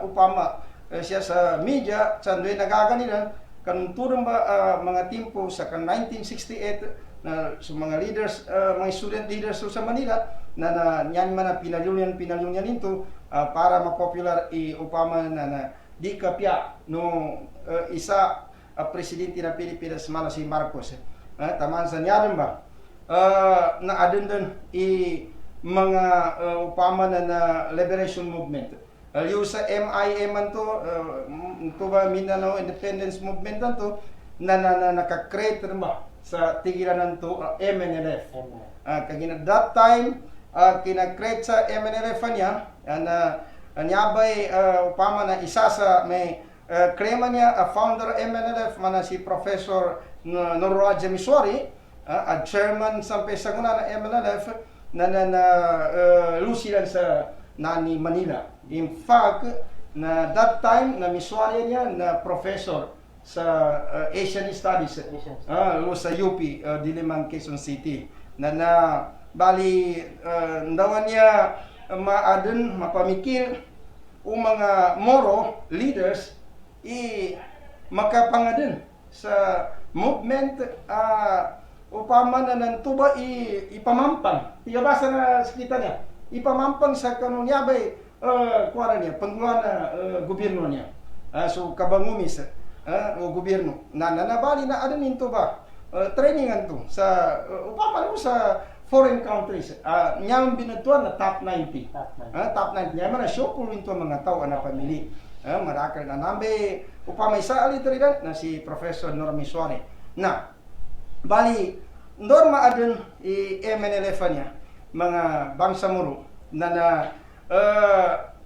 upama siya sa media sa ndoy nagaganilan kan turong ba mga timpo sa kan 1968 na so mga leaders mga student leaders sa Manila na nyan man na pinalunan nito para ma-popular upama na di kapya no isa presidente ng Pilipinas mala si Marcos taman sa nyaran ba na adundan mga upama na liberation movement yung sa MIM man to ba Mindanao Independence Movement to na naka-create ba sa tigilan to MNLF kagina that time kina-create sa MNLF niya nyabay upama na isa sa may krema niya founder MNLF man si Professor Norraja Miswari chairman sampai sa kuna na MNLF na lusilan sa nani Manila in fact na that time na Miswari niya na professor sa Asian Studies sa UP Diliman, Quezon City na bali ndawan niya mapamikir o mga Moro leaders makapangadin sa movement upama na nantuba ipamampang iyabasa na sa kita niya ipamampang sa kanong yabay kuara niya panggulan gobyerno niya. So kabangumis o gobyerno na nanabali na ano ninto ba trainingan to sa upama mo sa foreign countries. Niyang binatuan na top 90. Top 90 niya man show kung into mga tao na pamili. Marakal na nambe upama isa alitoridad na si Professor Normie Suarez. Na bali norma adun i MNLF niya mga bangsamoro na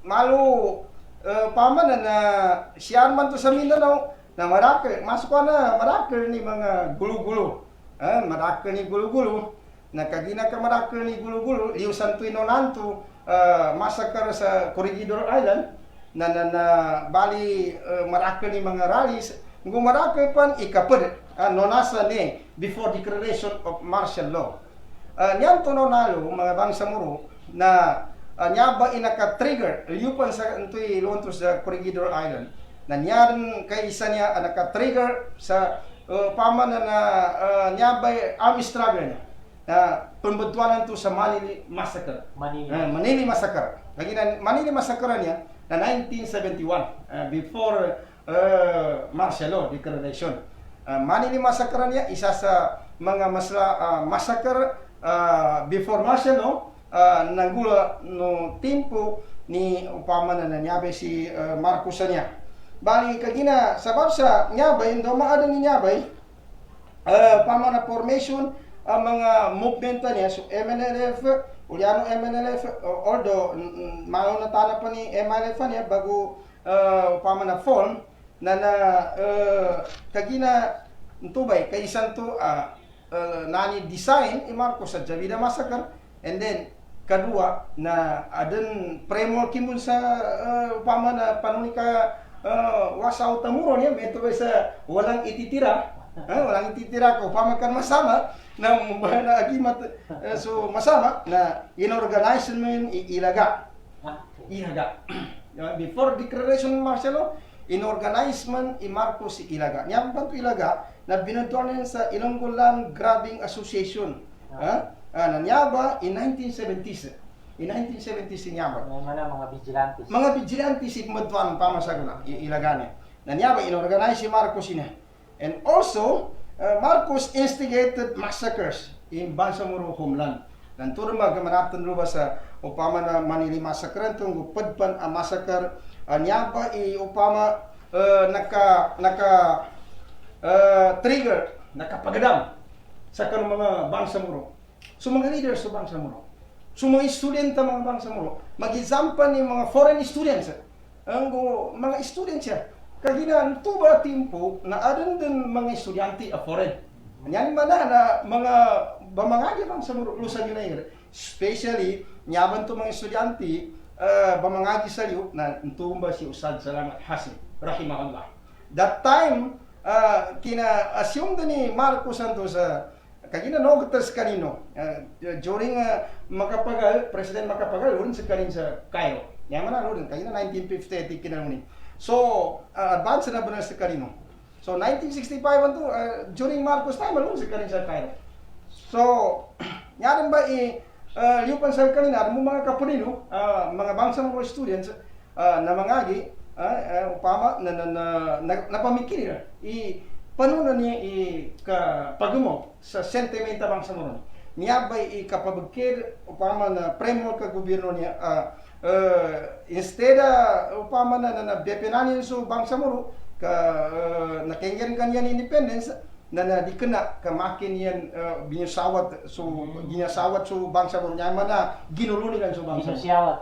malu paman na siyan man to sa Mindanao na marakal masuk na marakal ni mga gulo-gulo. Marakal ni gulo-gulo na kagina ka marakal ni gulo-gulo liusan tu inonanto masakar sa Corregidor Island na bali marakal ni mga rallies gumarakal pan ikapad nonasa ni before declaration of martial law. Niyan to nonalo mga bangsamoro na niya ba inaka-trigger liupan sa intoy lonto sa Corregidor Island na niyan kay isa niya naka-trigger sa pamana na niya ba army struggle niya na pembentuanan to sa Manili Massacre. Manili Massacre. Lagi na Manili Massacre niya na 1971 before martial law declaration. Manili Massacre niya isa sa mga massacre before martial law nagula no tempo ni upama na nanyabe si Marcos niya. Bali kagina sabab sa nyabay ndo maada ni nyabay pama na formation ang mga movement niya so MNLF uliano MNLF although mao na tana pa ni MNLF niya bago upama na form na kagina ntubay kay isan to nani design i Marcos sa Javida Massacre and then kadua na adun premor kimun sa upama na panunika wasaw tamuro niya meto sa walang ititira ko upama kan masama na agimat so masama na inorganize men ilaga before declaration martial law inorganize man i Marcos ilaga nyam bantu ilaga na binatuan sa Ilonggo Land Grabbing Association nanyaba in 1970s. In 1970s nanyaba. Mga vigilantes. Mga vigilantes si pembentuan pamasaguna ilagane. Nanyaba inorganize si Marcos ina. And also Marcos instigated massacres in Bangsamoro homeland. Dan turma gamanatan ruba sa upama na Manili Massacre tunggu padpan a massacre nanyaba i upama naka trigger nakapagadam sa kanong mga Bangsamoro. So mga leaders sa Bangsamoro, so mga estudyante mga Bangsamoro, mag-example ni mga foreign students, ang mga students siya, kagina tuba timpo na adun din mga estudyante a foreign. Yan man na mga bamangagi Bangsamoro lusa yun na especially nyaban to mga estudyante bamangagi sa liyo na tumba si Usad Salamat Hasim rahimahullah. That time kina-assume din ni Marcos Santos kagina no gutas kanino during Macapagal, President Macapagal ron sa kanin sa Cairo. Yaman na ron kagina 1950 kinanuni. So advance na ba sa kanino. So 1965 to during Marcos time ron sa kanin sa Cairo. So yaran ba liupan sa kanina mo mga kapunino mga Bangsamoro students na mangagi upama na pamikir panuno niya kapagumo sa sentimenta Bangsamoro. Niya ba'y kapabagkir upama na premor ka gobyerno niya instead upama na bepenanin so Bangsamoro nakengyan kanyan independence na di kena kamakin yan binasawat so Bangsamoro niya na ginuluni kan so Bangsamoro.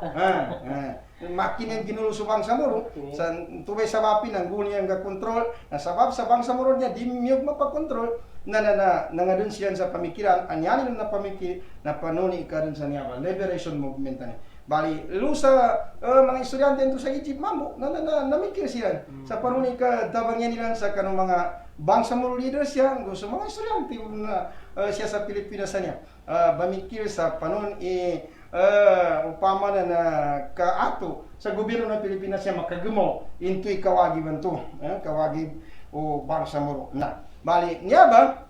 Makin yang ginulo sa Bangsamoro sa tubay sa mapi ng guni ang kontrol na sabab sa Bangsamoro niya di miyog mapakontrol na ngadun siya sa pamikiran anyanin na pamikir na panuni ka rin sa niya liberation movement na bali lusa mga estudyante ito sa Egypt mambo namikir siya sa panuni ka dabang yan nilang sa kanong mga Bangsamoro leaders siya gusto mga estudyante na siya sa Pilipinas niya bamikir sa panon upama na kaato sa gobyerno ng Pilipinas siya makagumo into'y kawagi man to kawagi o Bangsamoro na bali niya ba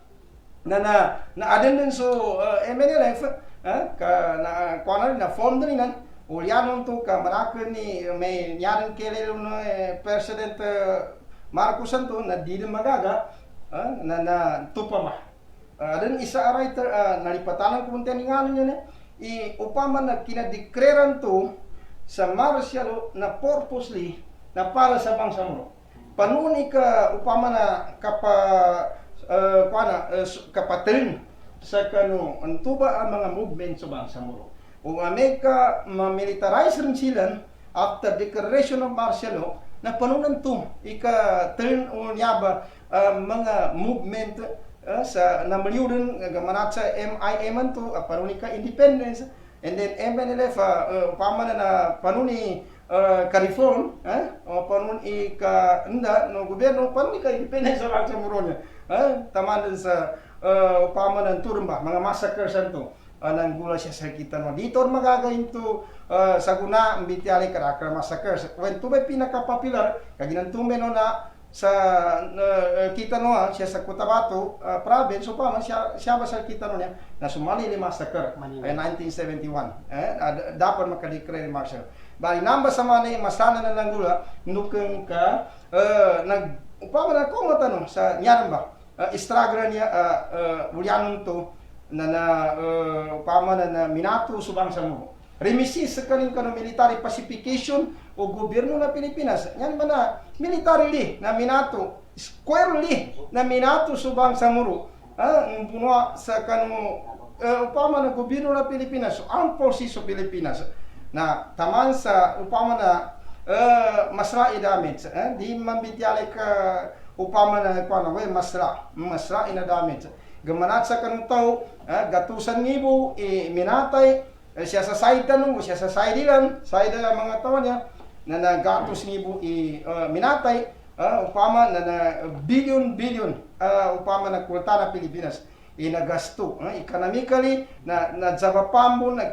na aden din so MNLF na form din nan ulianon tu ka marakan ni may nyaran kelelo no President Marcos tu na di na magaga na tupama. Dan isa aray nalipatanan ko muntian nga niya upama na kinadekreran to sa martial na purposely na para sa bangsamoro. Panuni ka upama na kapatrin sa kano antuba ang mga movement sa bangsamoro. O Amerika ma-militarize rin sila after declaration of martial law na panunan to ika turn o nyaba mga movement sa namaliuran gamanat sa MIM to panuni ka independence and then MNLF upama na panuni ka-reform o panuni ka enda no gobyerno panuni ka independence sa bangsamoro niya tamanan sa upama ng turma mga massacres to nang gula siya sa kita no dito magagayin to sa guna mbitiali karakter massacres when to may pinaka-popular kaginantume no na sa kita no siya sa Cotabato province so pa siya ba sa kita no niya na sumali ni massacre 1971 dapat makadeclare martial bali namba sa manay masana na lang gula nukeng ka nag upama na ko matano sa nyaramba istragra niya ulyanon to na upama na minato subang sa mo remisis sa kaning kano military pacification o gobyerno na Pilipinas yan man na militarily na minato squarely na minato subang sa muro ang bunwa sa kano upama na gobyerno na Pilipinas so armed forces of Pilipinas na taman sa upama na masra idamit di mambityale ka upama na kuano masra ina damage gamanat sa kanong tao gatusan ngibo minatay siya sa side tanong siya sa side ilan side mga tao niya na nagatos ngibo minatay upama na billion upama na kulta na Pilipinas inagasto economically na Javapambo na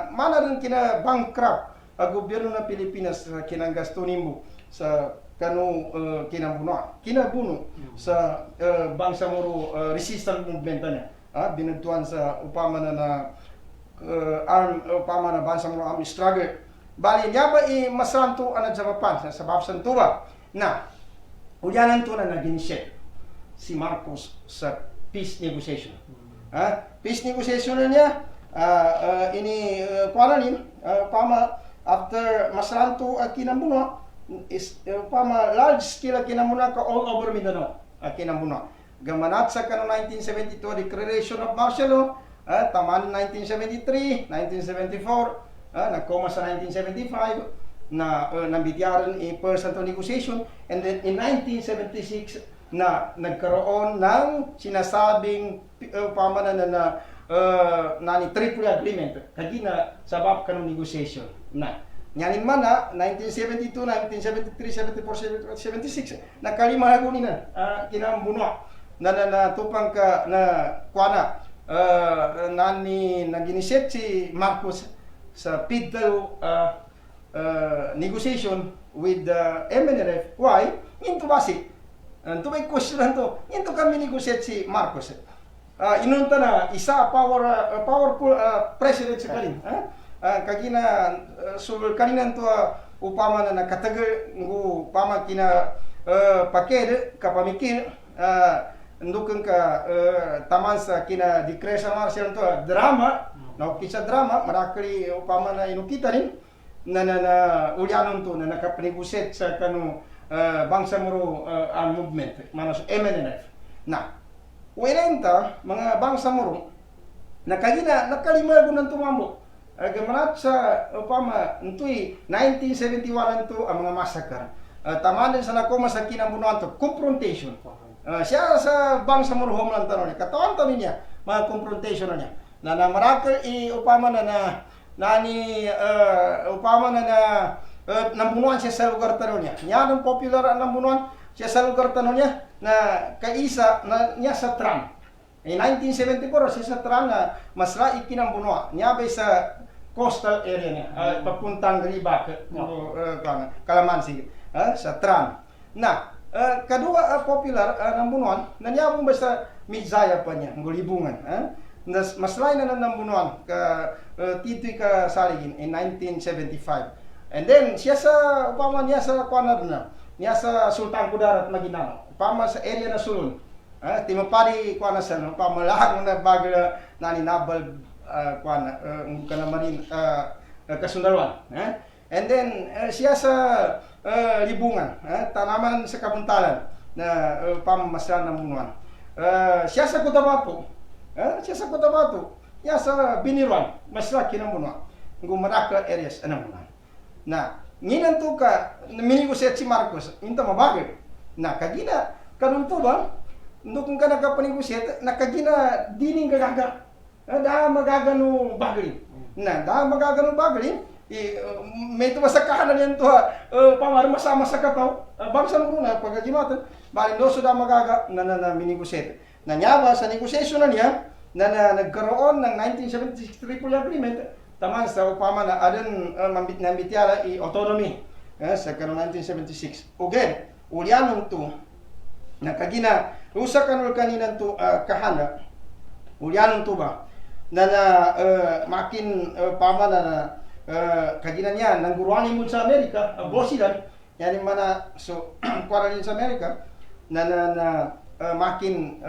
mana rin kina bankrupt ang gobyerno ng Pilipinas kinagasto nimo sa kanu kinabuno sa bangsamoro resistance movement niya binagtuan sa upama na upama na bangsamoro armed struggle bali niya ba masanto ana Japan sa babsan tuwa na ulyanan to na nag-initiate si Marcos sa peace negotiation peace negotiation na niya ini kuananin upama after masanto kinambuno is pama large scale kinamuna ka all over Mindanao kinamuna gamanat sa kano 1972 declaration of martial law taman 1973 1974 nagkoma sa 1975 na nabigyaran person to negotiation and then in 1976 na nagkaroon ng sinasabing pamanan na nani triple agreement kagina sabab kanong negotiation na nyanin man na 1972, 1973, 74, 76 nakalima hago ni na kinambuno na tupang ka na kuana nani nag-initiate si Marcos sa PIDL negotiation with the MNLF why into basi to may question to into kami negotiate si Marcos inunta na isa powerful president sa kalin kagina sul kaninan to upama na nakatagal ngu upama kina paked kapamikir ndukeng ka taman sa kina declare sa martial to drama na kisa drama marakli upama na inukita rin na ulyanon to na nakapanegosate sa kanu bangsamoro movement manas MNLF na wenenta mga bangsamoro nakagina nakalima gunan tumambo gamanat sa upama ntoy 1971 to ang mga massacre tamanan sa nakoma sa kinabunuan to confrontation siya sa bangsamoro homeland tanon katawan tanon niya mga confrontation niya na marakal upama na nani upama na nambunuan siya sa lugar tanon niya nang popular ang nambunuan siya sa lugar tanon niya na kaisa na niya sa Trump 1974 siya sa Trump na masra ikinambunuan niya bay sa coastal area niya papuntang Ribac Calamansi sa Trump na kadua popular nambunuan na niya basta Mizaya pa niya ngulibungan mas lain na nambunuan ka titoy ka saligin in 1975. And then siya sa upama niya sa kuanar na niya sa Sultan Kudarat Maguindanao. Upama sa area na sulon. Timapari kuana sa pamalang na baga nani nabal kuana kana marin kasundaruan. And then siya sa libungan, tanaman sa kabuntalan na pamamaslan ng munuan. Siya sa Cotabato, siya sa Biniruan, masla kinamunuan. Gumaraka areas anamunan. Na nginan to ka miniguset si Marcos, minta mabagay. Na kagina kanunto ba? Ndukong ka nakapaniguset, nakagina dining gagaga. Da magagano bagay. Na da magagano bagay. May tumasakahan na yan to pamar masama sa kataw. Bangsa mo na pagkagimatan. Bali do sudah magaga na miniguset. Nanyaba sa negosasyon na niya na nagkaroon ng 1976 Tripoli Agreement. Taman sa upama na adan nambitiara autonomy sa kanong 1976. Again, ulyanong to nakagina usa kanol kaninan to kahana. Ulyanong to ba na makin pama na kagina niya nang guruani mo sa Amerika, bosilan yan mana so kuara sa Amerika na makin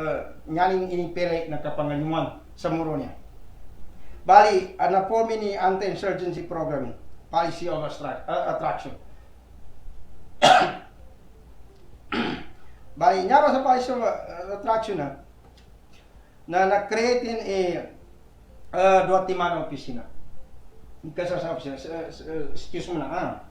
nyaling inipere na kapanganyuman sa muro niya. Bali, na form ni anti-insurgency program, policy of attraction. Bali, nyara sa policy of attraction na na-create dua timan na opisina. Kasi sa opisina, excuse mo na,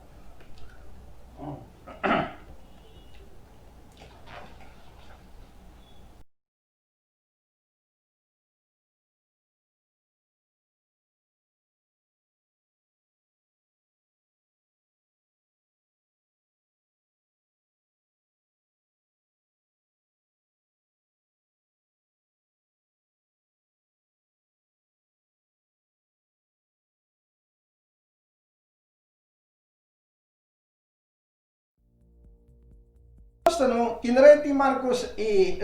kinreti Marcos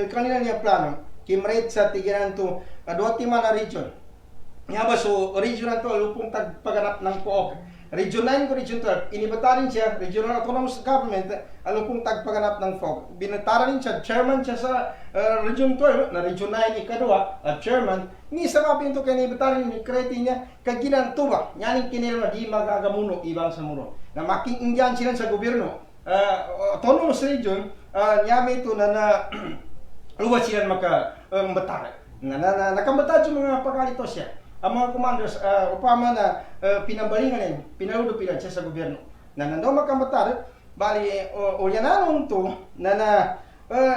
kanina niya plano, kimrate sa tigiran to dua timan na region. Nga ba so regional to lupong tagpaganap ng pook. Region 9 ko Region 12, inibatarin siya, Regional Autonomous Government, alupong tagpaganap ng FOG. Binataran siya, chairman siya sa Region 12, na Region 9 ikadua, at chairman. Ni sa mga pinto kaya inibatarin ni kreti niya, kaginan tuba, yaning kinilo na di magagamuno ibang sa muro. Na making Indian sila sa gobyerno. Autonomous region, nyame ito na luwas sila makabatara. Nakambata yung mga pakalito siya. Ang mga commanders, upama na pinambalingan niya, pinaludupilan siya sa gobyerno. Na nandang makamatari, bali, o yan anong to,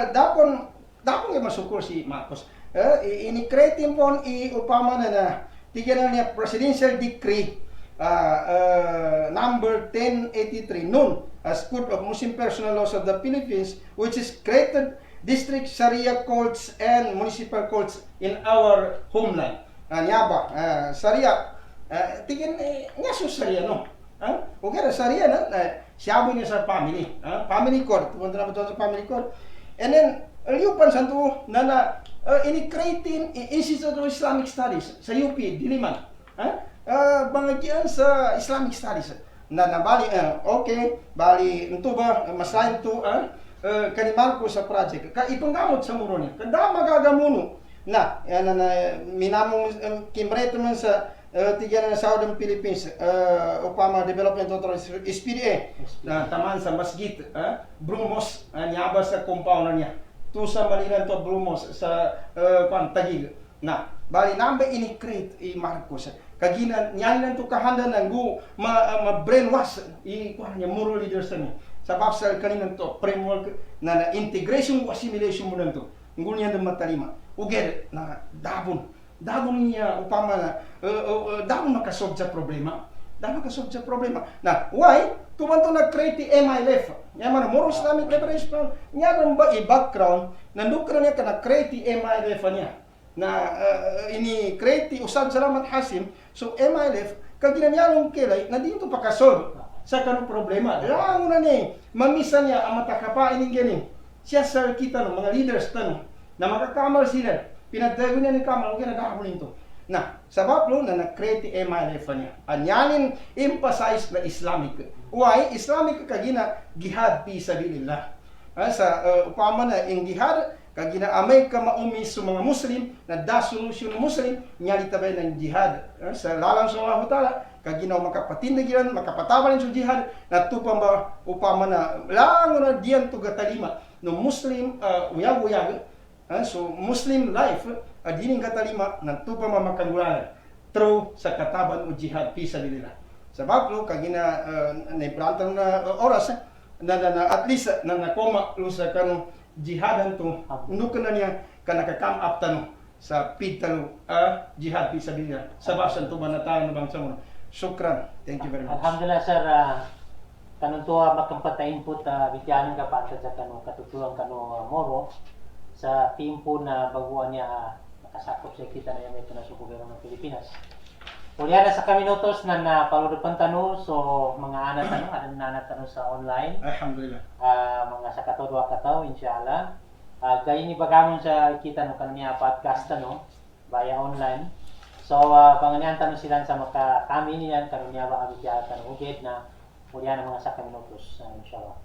dapon yung masukul si Marcos. Ini-create po, upama na tigyan niya Presidential Decree number 1083, noon as Code of Muslim Personal Laws of the Philippines, which is created district Sharia courts and municipal courts in our homeland. Nyaba, Sharia, tingin nga so Sharia, no? Okay, Sharia na, siyabo niya sa family, family court, pumunta na ba sa family court? And then, liupan sa ito, ini-creating Institute of Islamic Studies sa UP, Diliman, bangagyan sa Islamic Studies, bali, okay, bali, ito ba, masahin ito, kani Marcos sa project, ipanggamot sa muro niya, kada magagamuno, minamong kimreto man sa tigyan ng Southern Philippines, upama Development Authority, SPDA, na taman sa Masjid, Brumos, nyaba sa compound niya, tu sa Malilan to Brumos, sa Tagig, bali nambay ini-create Marcos, kaginan, nyalan to kahanda ng ma-brainwash, niya, moral leaders niya, sa papsal kaninan to, framework, na integration o assimilation mo lang to, ngul niya na matalima. Ugere na dabon niya upama na dabon makasolve sa problema. Na why? Tumanto nag-create MILF. Nya man Moro Islamic Liberation nya ba i-background nandukra niya ka nag-create MILF niya. Na ini create usab Salamat Hasim. So MILF kaginanyalong kilay na dito pa kasolve sa kanong problema. Lang na ni mamisa niya ang matakapain ning ganing. Siya sa kita no mga leaders tanong na makakamal sila. pinadago niya ni Kamal, okay na dahulin to. Nah, sabab lo na na-create MILF niya. Anyanin emphasize na Islamic. Why? Islamic kagina jihad fi sabilillah. Sa upama na yung jihad kagina amay ka maumis sa mga Muslim na da solusyon Muslim nyali tabay ng jihad. Sa lalang sallallahu taala kagina makapatindigan, makapatawalan sa jihad na tupang ba upama na lang na diyan tugatalima no Muslim uyag-uyag. So Muslim life dining katalima ng tupa mamakangulalan through sa kataban o jihad fi sabilillah. Sabab lo kagina naiprantang na oras na at least na nakoma lo sa kanong jihadan to undok na niya kanaka-come up tano sa pidtalo jihad fi sabilillah. Sabab sa tuba na tayo na bangsa mo. Shukran. Thank you very much. Alhamdulillah sir, kanong tuwa makampata input bigyanan ka pa sa kanong katutulang kanong moro sa team po na baguan niya nakasakop sa kita na yung ito na sa gobyerno ng Pilipinas. Ulian na sa kaminutos na napalurupan tanong, so mga anak tanong, adan na anak tanong sa online. Alhamdulillah. Mga sa kataw, dua kataw, inshallah. Gaya ni bagamon sa kita no kanya podcast tanong, via online. So, panganian tanong sila sa kami niyan, kanunya ba abitya tanong ugit na ulian na mga sa kaminutos, inshallah.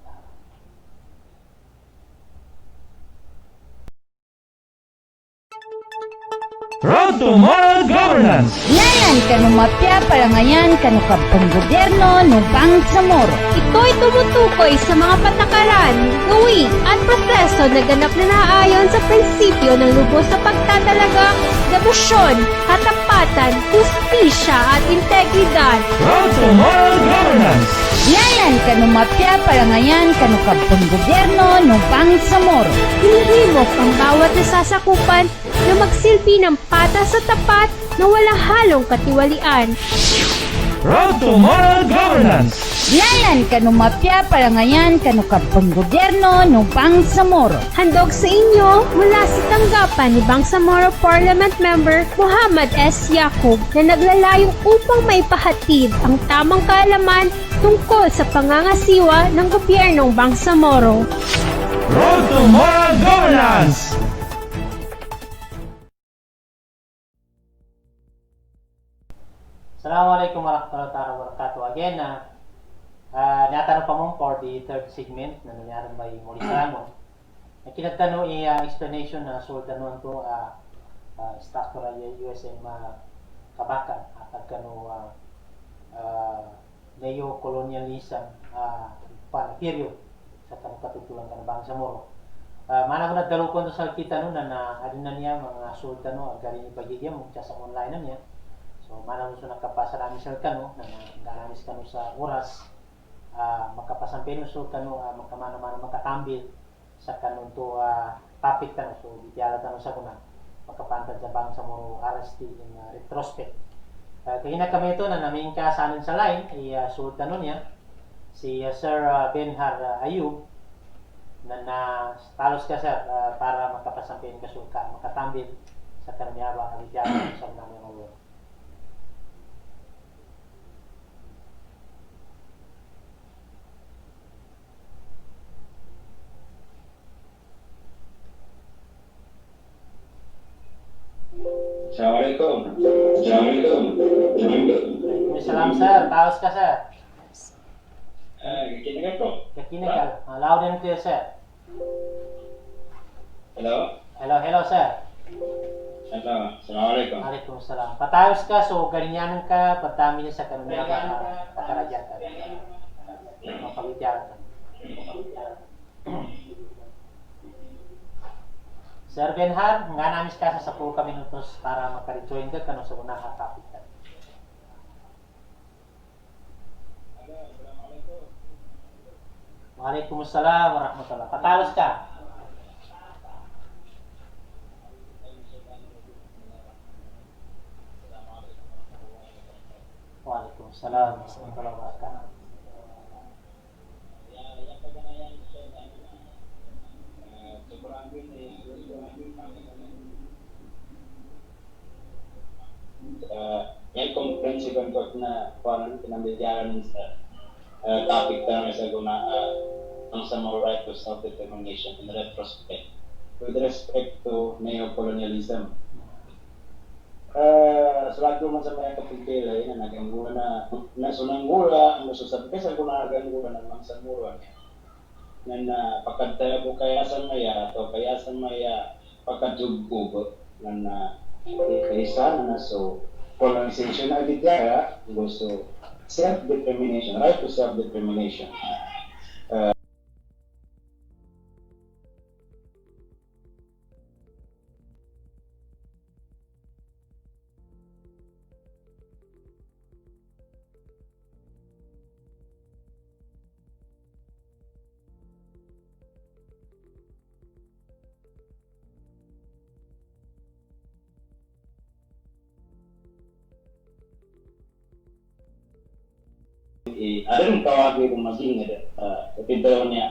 Road to Moral Governance. Yayan kanumapya parangayan kanukab panggobyerno ng Bangsamoro. Ito'y tumutukoy sa mga patakaran, gawin at proseso na ganap na naayon sa prinsipyo ng lubos na pagtatalaga, debosyon, katapatan, hustisya at integridad. Road to Moral Governance. Yayan kanumapya parangayan kanukab panggobyerno ng Bangsamoro. Hinihimok ang bawat nasasakupan na magsilbi ng patas sa tapat na walang halong katiwalian. Road to Moral Governance. Yayan kanumapya parangayan kanukab panggobyerno ng Bangsamoro. Handog sa inyo mula sa tanggapan ni Bangsamoro Parliament Member Muhammad S. Yacoob na naglalayong upang maipahatid ang tamang kaalaman tungkol sa pangangasiwa ng gobyernong Bangsamoro. Road to Moral Governance. Assalamualaikum warahmatullahi wabarakatuh. Again, natanong pa mo for the third segment na nangyari by Morisano. Kinagtanong explanation na sultanon to structural USM Kabakan at kano neo-colonialism period sa kanong katutulang ka na Bangsamoro. Mana ko nagdalukon to sa kita no na adin na niya mga sultano agarin ipagigyan mo sa online na niya. So, mana gusto nakapasarami sa kano, na ganamis kano sa oras, makapasampi no so kano, makamana-mana makatambil sa kano to topic kano, so bitiala kano sa kuna, makapantad sa Bangsamoro RST in retrospect. Kaya na kami ito na namin ka sa amin sa line, sultano niya, si Sir Benhar Ayub, na talos ka sir, para makapasampi ka so makatambil sa kano niya ba, bitiala sa namin ang Assalamualaikum. Assalamualaikum. Salam sir, taos ka sir. Kinigan ko. Kakinig ka. Loud and clear sir. Hello? Hello sir. Hello. Assalamualaikum. Waalaikumsalam. Patayos ka, so ganyanan ka, patami niya sa kanila pakarajatan. Mapabityaran. Sir Benhar, nga namin ka sa 10 minutos para makarejoin ka kano sa unang topic ka. Waalaikumsalam warahmatullahi. Patalos ka. Waalaikumsalam warahmatullahi wabarakatuh. May comprehensive court na paano pinambilyaran sa topic na sa guna ang sa more right to self-determination in retrospect. with respect to neocolonialism. Selaku man sa mga kapigilay na naganggula na sunanggula, ang nasusabke sa gunaganggula ng mga samuran na pagkataya po kayasan maya atau kayasan maya pagkatugub na kaisa na so colonization na bigara gusto self-determination, right to self-determination. Ada yang kawagi kung maging kapitaw niya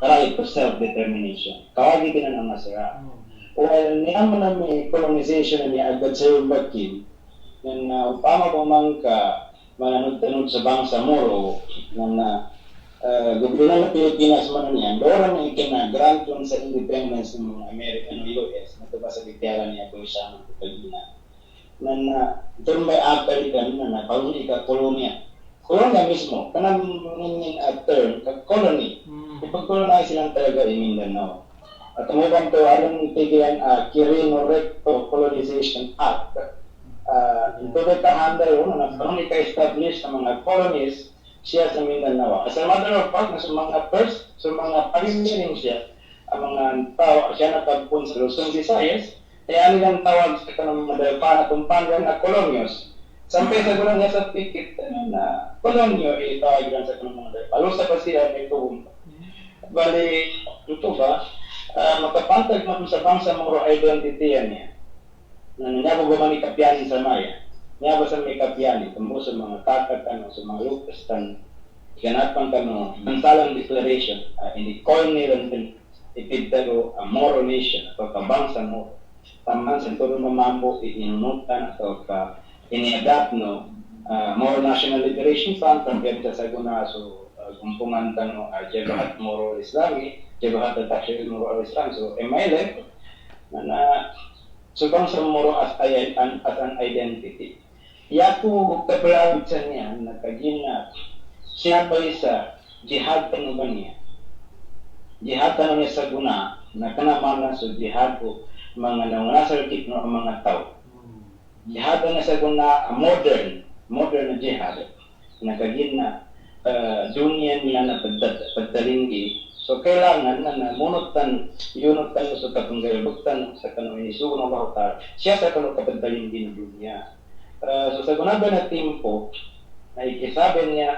right to self-determination. Kawagi din ang masira. Well, niya mo na may colonization niya agad sa yung bakin na upama po man ka mananod-tanod sa bangsa Moro na gobyerno ng Pilipinas man niya, doon na ikinag-grant sa independence ng mga American o US na ito ba sa bigyaran niya po siya ng Pilipinas. Doon may American na pahuli ka kolonya. Kolonya mismo, kanang meaning at term, colony. Ipag-colonize silang talaga in Mindanao. At umubang to, alam tigilan Quirino Recto Colonization Act. Ito ba kahanda yun, na parang ika-establish ng mga colonies siya sa Mindanao. As a matter of fact, sa mga pag-meaning siya, ang mga tao, siya napagpun sa Luzon, Visayas, kaya nilang tawag sa kanang mga tumpangan na kolonyos. Sampai sa gulang niya sa ticket na kolonyo itawag lang sa kanang mga palusa pa sila may tuwong. Bali, ito ba, makapantag na sa bangsa mga identity niya. Niya ba gumani kapiyanin sa maya? Niya ba sa may kapiyanin? Tamo sa mga takat, sa mga lukas, ganapang bansalang declaration, hindi coin nila ipidtaro Moro nation atau kabangsa Moro. Taman sa turun mamambo inunutan atau ini-adapt Moro National Liberation Front compared sa guna so kumpungan Jabhat Moro Islami, Jabhat Taksir Moro Islam, so MLF na subang sa Moro as an identity. Yaku kabalawid sa niya nakagina siya ba sa jihad ba niya? Jihad niya sa guna na kanaman na so jihad ko mga nangasarkit ng mga tao. Jihad na sa guna modern na jihad nakagina dunia niya na pagtalinggi. So kailangan na munutan sa katunggalbutan sa kanong isugo ng bahutar siya sa kanong kapagtalinggi ng dunia. So sa guna ba na timpo na ikisabi niya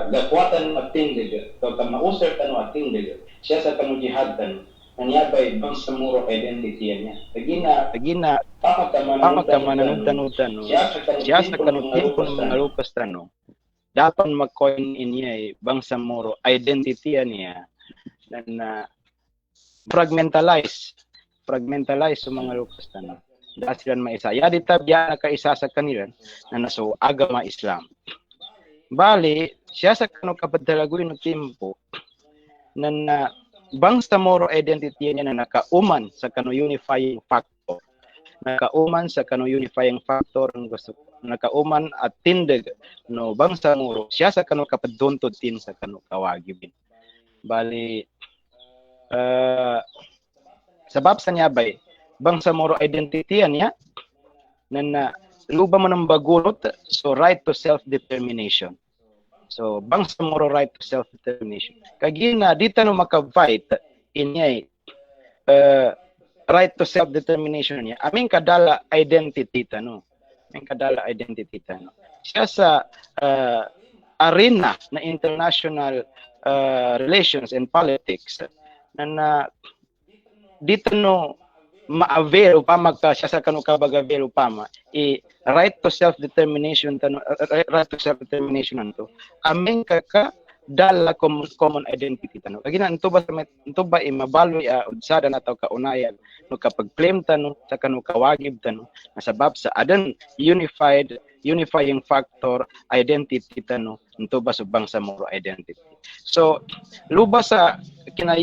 gapuatan matindig o mausir tanong atindig siya sa kanong jihad tanong nanyabay bang sa Moro identity niya. Tagina pamagkamananugtanutan siya sa kanong tempo ng mga lupas tanong dapat mag-coin niya bang sa Moro identity niya na fragmentalize sa mga lupas tanong. Dahil sila maisa. Yadi tabya na kaisa sa kanila na naso agama Islam. Bali, siya sa kanong kapadalaguin ng timpo na bangsa Moro identity niya na nakauman sa kanong unifying factor. Nakauman sa kanong unifying factor ng gusto nakauman at tindig no bangsa Moro siya sa kanong kapaduntod tin sa kanong kawagibin. Bali sabab sa niya bay bangsa Moro identity niya na luba man ang bagulot so right to self-determination. So bangsa Moro right to self-determination. Kagina dito no maka-fight inyay right to self-determination niya. Aming kadala identity tano. Aming kadala identity tano. Siya sa arena na international relations and politics na dito no ma-avail upama ka siya sa kanong kabag-avail upama right to self-determination right to self-determination nanto aming kaka dala common identity tano kagina nto ba mabaloy udsada na taw kaunayan no kapag claim tano sa kanong kawagib tano nasabab sa adan unifying factor identity tano nto ba subang sa Moro identity. So luba sa kina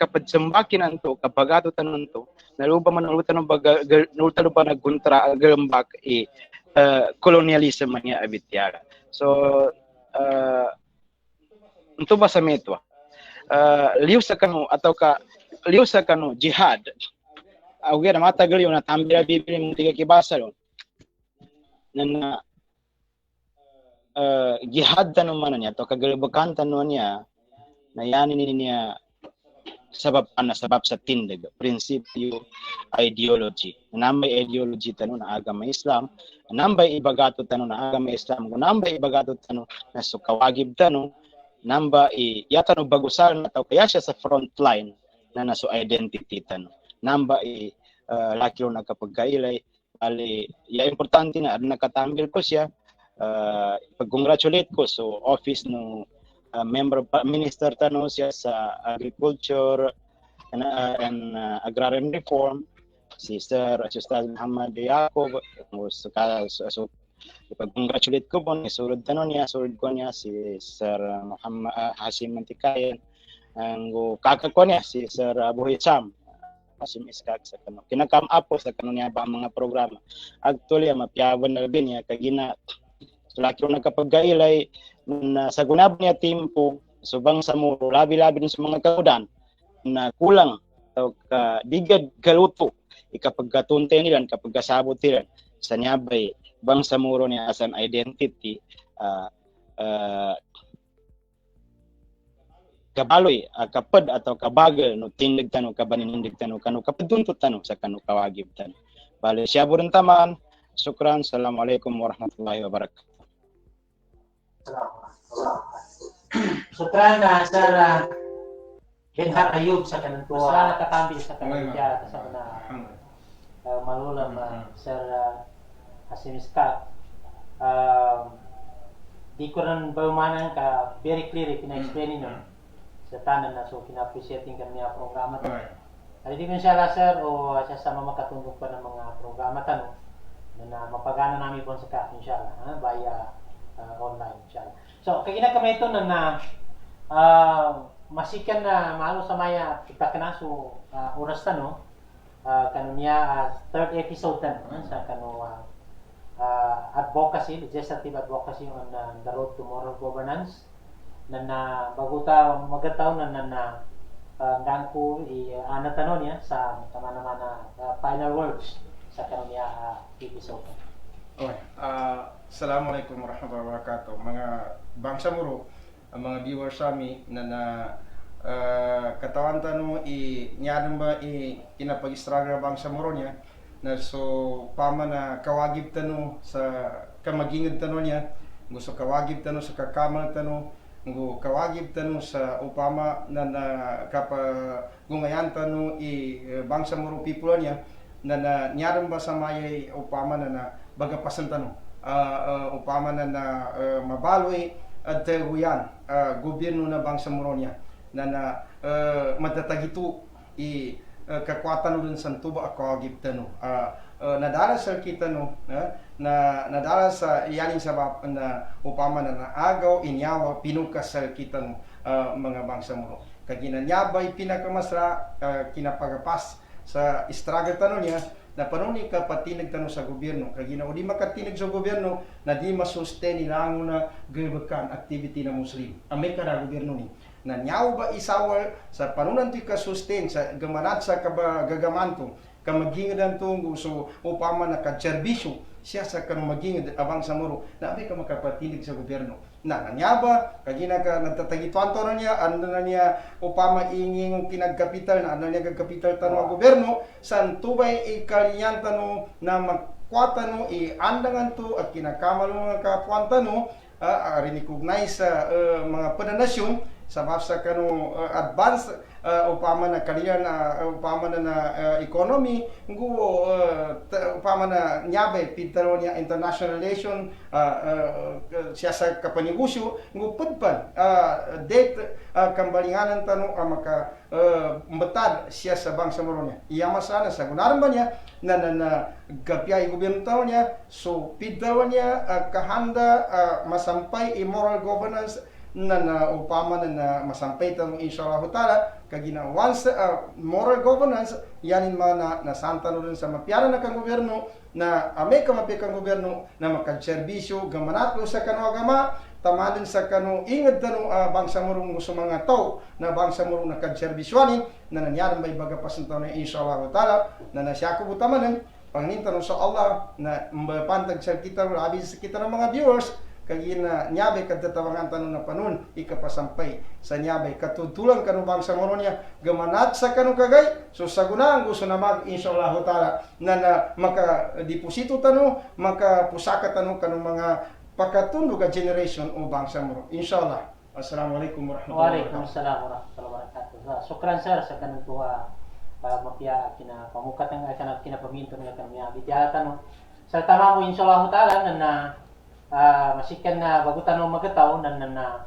kapag sambakin to kapag ato tanon to naluba man utan ba nagkontra agambak colonialism man abityaga. So untuk ba sa metwa liw sa kanu atau liw sa kanu jihad awira matagal yun na tambira bibili mo tiga kibasa ron na jihad tanong man niya to kagalabakan tanong niya na yan niya sabab sa tindag prinsipyo ideology nambay ideology tanong na agama Islam nambay ibagato tanong na agama Islam nambay ibagato tanong na sukawagib tanong namba yata no bagusar na tao kaya siya sa front line na naso identity tanong namba laki ro nagkapagkailay ali ya importante na nakatambil ko siya pag-congratulate ko so office no member minister tano siya sa agriculture and agrarian reform si Sir Ustad Muhammad Yacob so pag-congratulate ko po isulod ko niya si Sir Muhammad Hasim Mantikayan ang kakako niya si Sir Abu Hisham Hasim Iskak sa kano kinakam apo sa kano niya ba mga programa actually mapyawan na rin niya kagina so laki rin nagkapagkailay na sa gunab niya timpo subang sa muro labi-labi din sa mga kaudan na kulang o digad galuto ikapagkatunte nila kapagkasabot nila sa niyabay bang sa muro niya as an identity kabaloy kapad atau kabagal no tindig tanong kabanindig tanong kanu kapaduntot tanong sa kanu kawagib tanong bali siya buron taman sukran assalamualaikum warahmatullahi wabarakatuh. Sukran na Sir Benhar Ayub sa kanang tuwa. Saan nakatambil sa kanang tiyara sa na malulam Sir Hasim Iskak. Di ko rin baumanan ka very clear pina-explain nyo sa tanan na so kina-appreciating kami ang programa to. Hindi ko siya sir o siya sama makatundok pa ng mga programa tanong na mapagana namin po sa ka inshallah via online inshallah. So kagina kami ito na masikan na mahalo sa maya kita kana so oras tano kanunya third episode tan sa kanu advocacy legislative advocacy on the road to moral governance na baguta magataw na ngangko ana tanon niya sa mana final words sa kanunya episode. Okay. Assalamualaikum warahmatullahi wabarakatuh. Mga bangsa muro, ang mga viewers sami na katawan tanong nyadong ba kinapag-struggle bangsa muro niya na so pama na kawagib tanong sa kamagingad tanong niya gusto kawagib tanong sa kakamal tanong ngu kawagib tanong sa upama na kapagungayan tanong bangsa muro people niya na nyadong ba sa mayay upama na bagapasan tanong upama na mabaloy at huyan gobyerno na bangsa muro niya na matatagito kakwatan rin sa tuba kawagib tanong nadala sa kita na nadala sa iyaling sabab na upama na agaw inyawa pinukas sa kita mga bangsa muro kaginanyabay pinakamasra kinapagapas sa struggle tanong niya na panuni ka patinig tanong sa gobyerno kagina o di makatinig sa gobyerno na di masustain nilango na gabakan activity na muslim amay ka na gobyerno ni na nyaw ba isawal sa panunan ti ka sustain sa gamanat sa gagamanto ka magingadan tunggu so upama na ka-serbisyo siya sa kan magingad abang sa muro na amay ka makapatinig sa gobyerno na nanyaba kagina ka nagtatagituan to na niya ano na niya upama inging pinagkapital na ano niya gagkapital tanong gobyerno san tubay ikaliyan tanong na magkwatan andangan to at kinakamalo nga kapuan tanong recognize sa mga pananasyon sa basa kanu advance upama na career na upama na economy ngu upama na nyabe pitaro niya international relation siya sa kapanegosyo ngu pudpan date kambalinganan tanong maka mbetad siya sa bangsa muro niya iya masana sa gunaran ba niya na gapyay gobyerno tao niya so pitaro niya kahanda masampay moral governance na upama na masampay tanong inshallah ta'ala kagina once moral governance yanin mga na santa rin sa mapiyara na kang gobyerno na ame ka mapikang gobyerno na makagserbisyo gamanatlo sa kano agama tamalin sa kano ingad tanong bangsa murong gusto mga tao na bangsa murong nakagserbisyoanin na nanyaran may baga pasantaw na inshallah ta'ala na nasyaku butamanin pangintan sa Allah na mapantag sa kita abis sa kita ng mga viewers kagina nyabe kadatawangan tanong na panun ikapasampay sa nyabe katutulang kanu bangsa moronya gamanat sa kanu kagay so sagunaan gusto na mag insyaallah taala na maka deposito tanu maka pusaka tanu kanu mga pakatundo ka generation o bangsa moro insyaallah. Assalamualaikum warahmatullahi wabarakatuh. Waalaikumsalam warahmatullahi wabarakatuh. Sukran sir sa kanang tuwa mapia kina pamukat ng kana kina paminto ng kanya bidyatan no sa tama mo insyaallah taala na masikan na bago tanong magataw na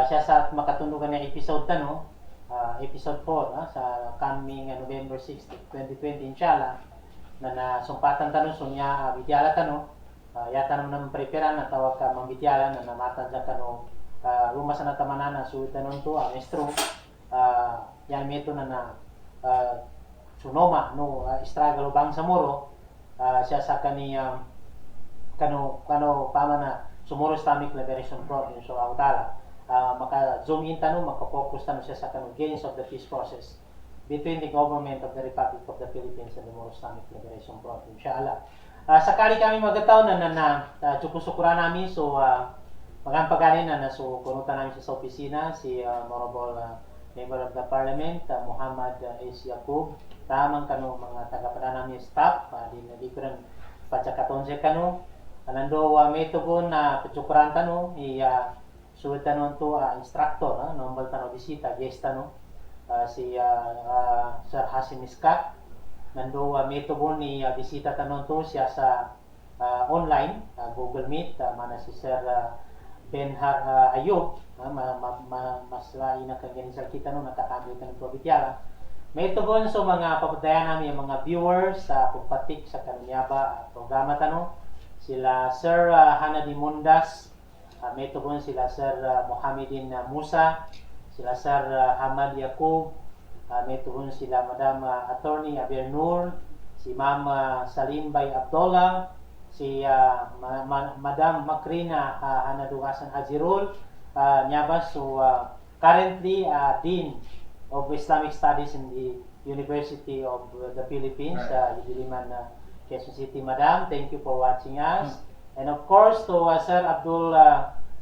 siya sa makatundungan ng episode tano episode 4 sa coming November 6, 2020 inshallah na sumpatan tanong sunya bidyala tano yata naman preparan na tawag ka mambidyala na namatan sa tano rumah sana tamanana su tanon to maestro yan meto na sunoma no struggle bangsa moro siya sa kaniyang kano pama na sumuro Islamic Liberation Front so awtala maka zoom in tano maka-focus tano siya sa kano gains of the peace process between the government of the Republic of the Philippines and the Moro Islamic Liberation Front inshallah. Sakali kami magataw na sukusukuran namin so magampaganin na so kunutan namin sa opisina si Honorable Member of the Parliament Muhammad S. Yaqub tamang kano mga tagapada namin staff di ko rin pagkakatonse kano nando metogon na pagsukuran tano suwed tanon to instructor normal tano bisita guest tano si Sir Hasim Iskat nando metogon ni bisita tanon to siya sa online Google Meet mana si Sir Benhar Ayub mas lain na kagyan sa kita no nakakamit ng probityara metogon so mga papadayan namin mga viewers sa pagpatik sa kanyaba programa tano sila Sir Hanadi Mundas, metogon sila Sir Mohamedin Musa, sila Sir Hamad Yaqub, metogon sila Madam Attorney Aber Nur, si Ma'am Salim Bay Abdullah, si Madam Makrina Hanadugasan Hazirul, nyabas so currently Dean of Islamic Studies in the University of the Philippines, Diliman Quezon City. Madam, thank you for watching us. And of course to Sir Abdul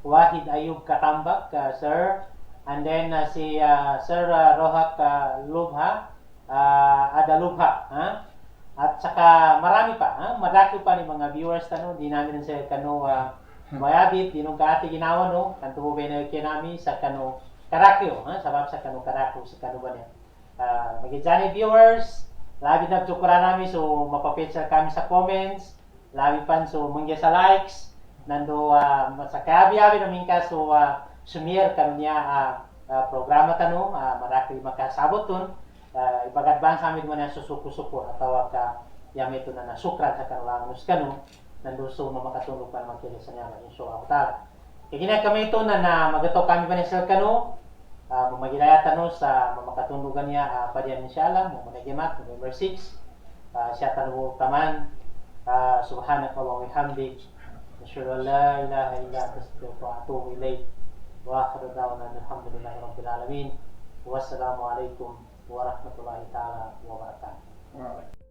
Wahid Ayub Katambak, sir. And then si Sir Rohak Lubha, Ada Lubha. At saka marami pa, madaki pa ni mga viewers tano, di namin sa kano mayabit, di nung kaati ginawa no, kanto mo benayke nami sa kano Karakyo, sabab sa kano Karakyo, sa kano ba niya. Magiging viewers, labi na tsukura namin so mapapitsa kami sa comments labi pan so mungya sa likes nando sa kabi-abi namin ka so sumir kanya programa tano maraki makasabot ton ipag-advance amin mo na susuko-suko atawa ka yamito na nasukran sa kanulang nuskano nando so makatulog para magkilis sa niya inshallah ta'ala kaya kami ito na magato kami pa ni Sir Kano magilaya tano sa makatulugan niya padiyan inshallah mo managimat November 6 siya tanu taman subhanakallah wa bihamdik asyhadu an la ilaha illa anta astaghfiruka wa atubu ilaik wa akhiru da'wana alhamdulillahi rabbil alamin wassalamu alaikum warahmatullahi taala wabarakatuh.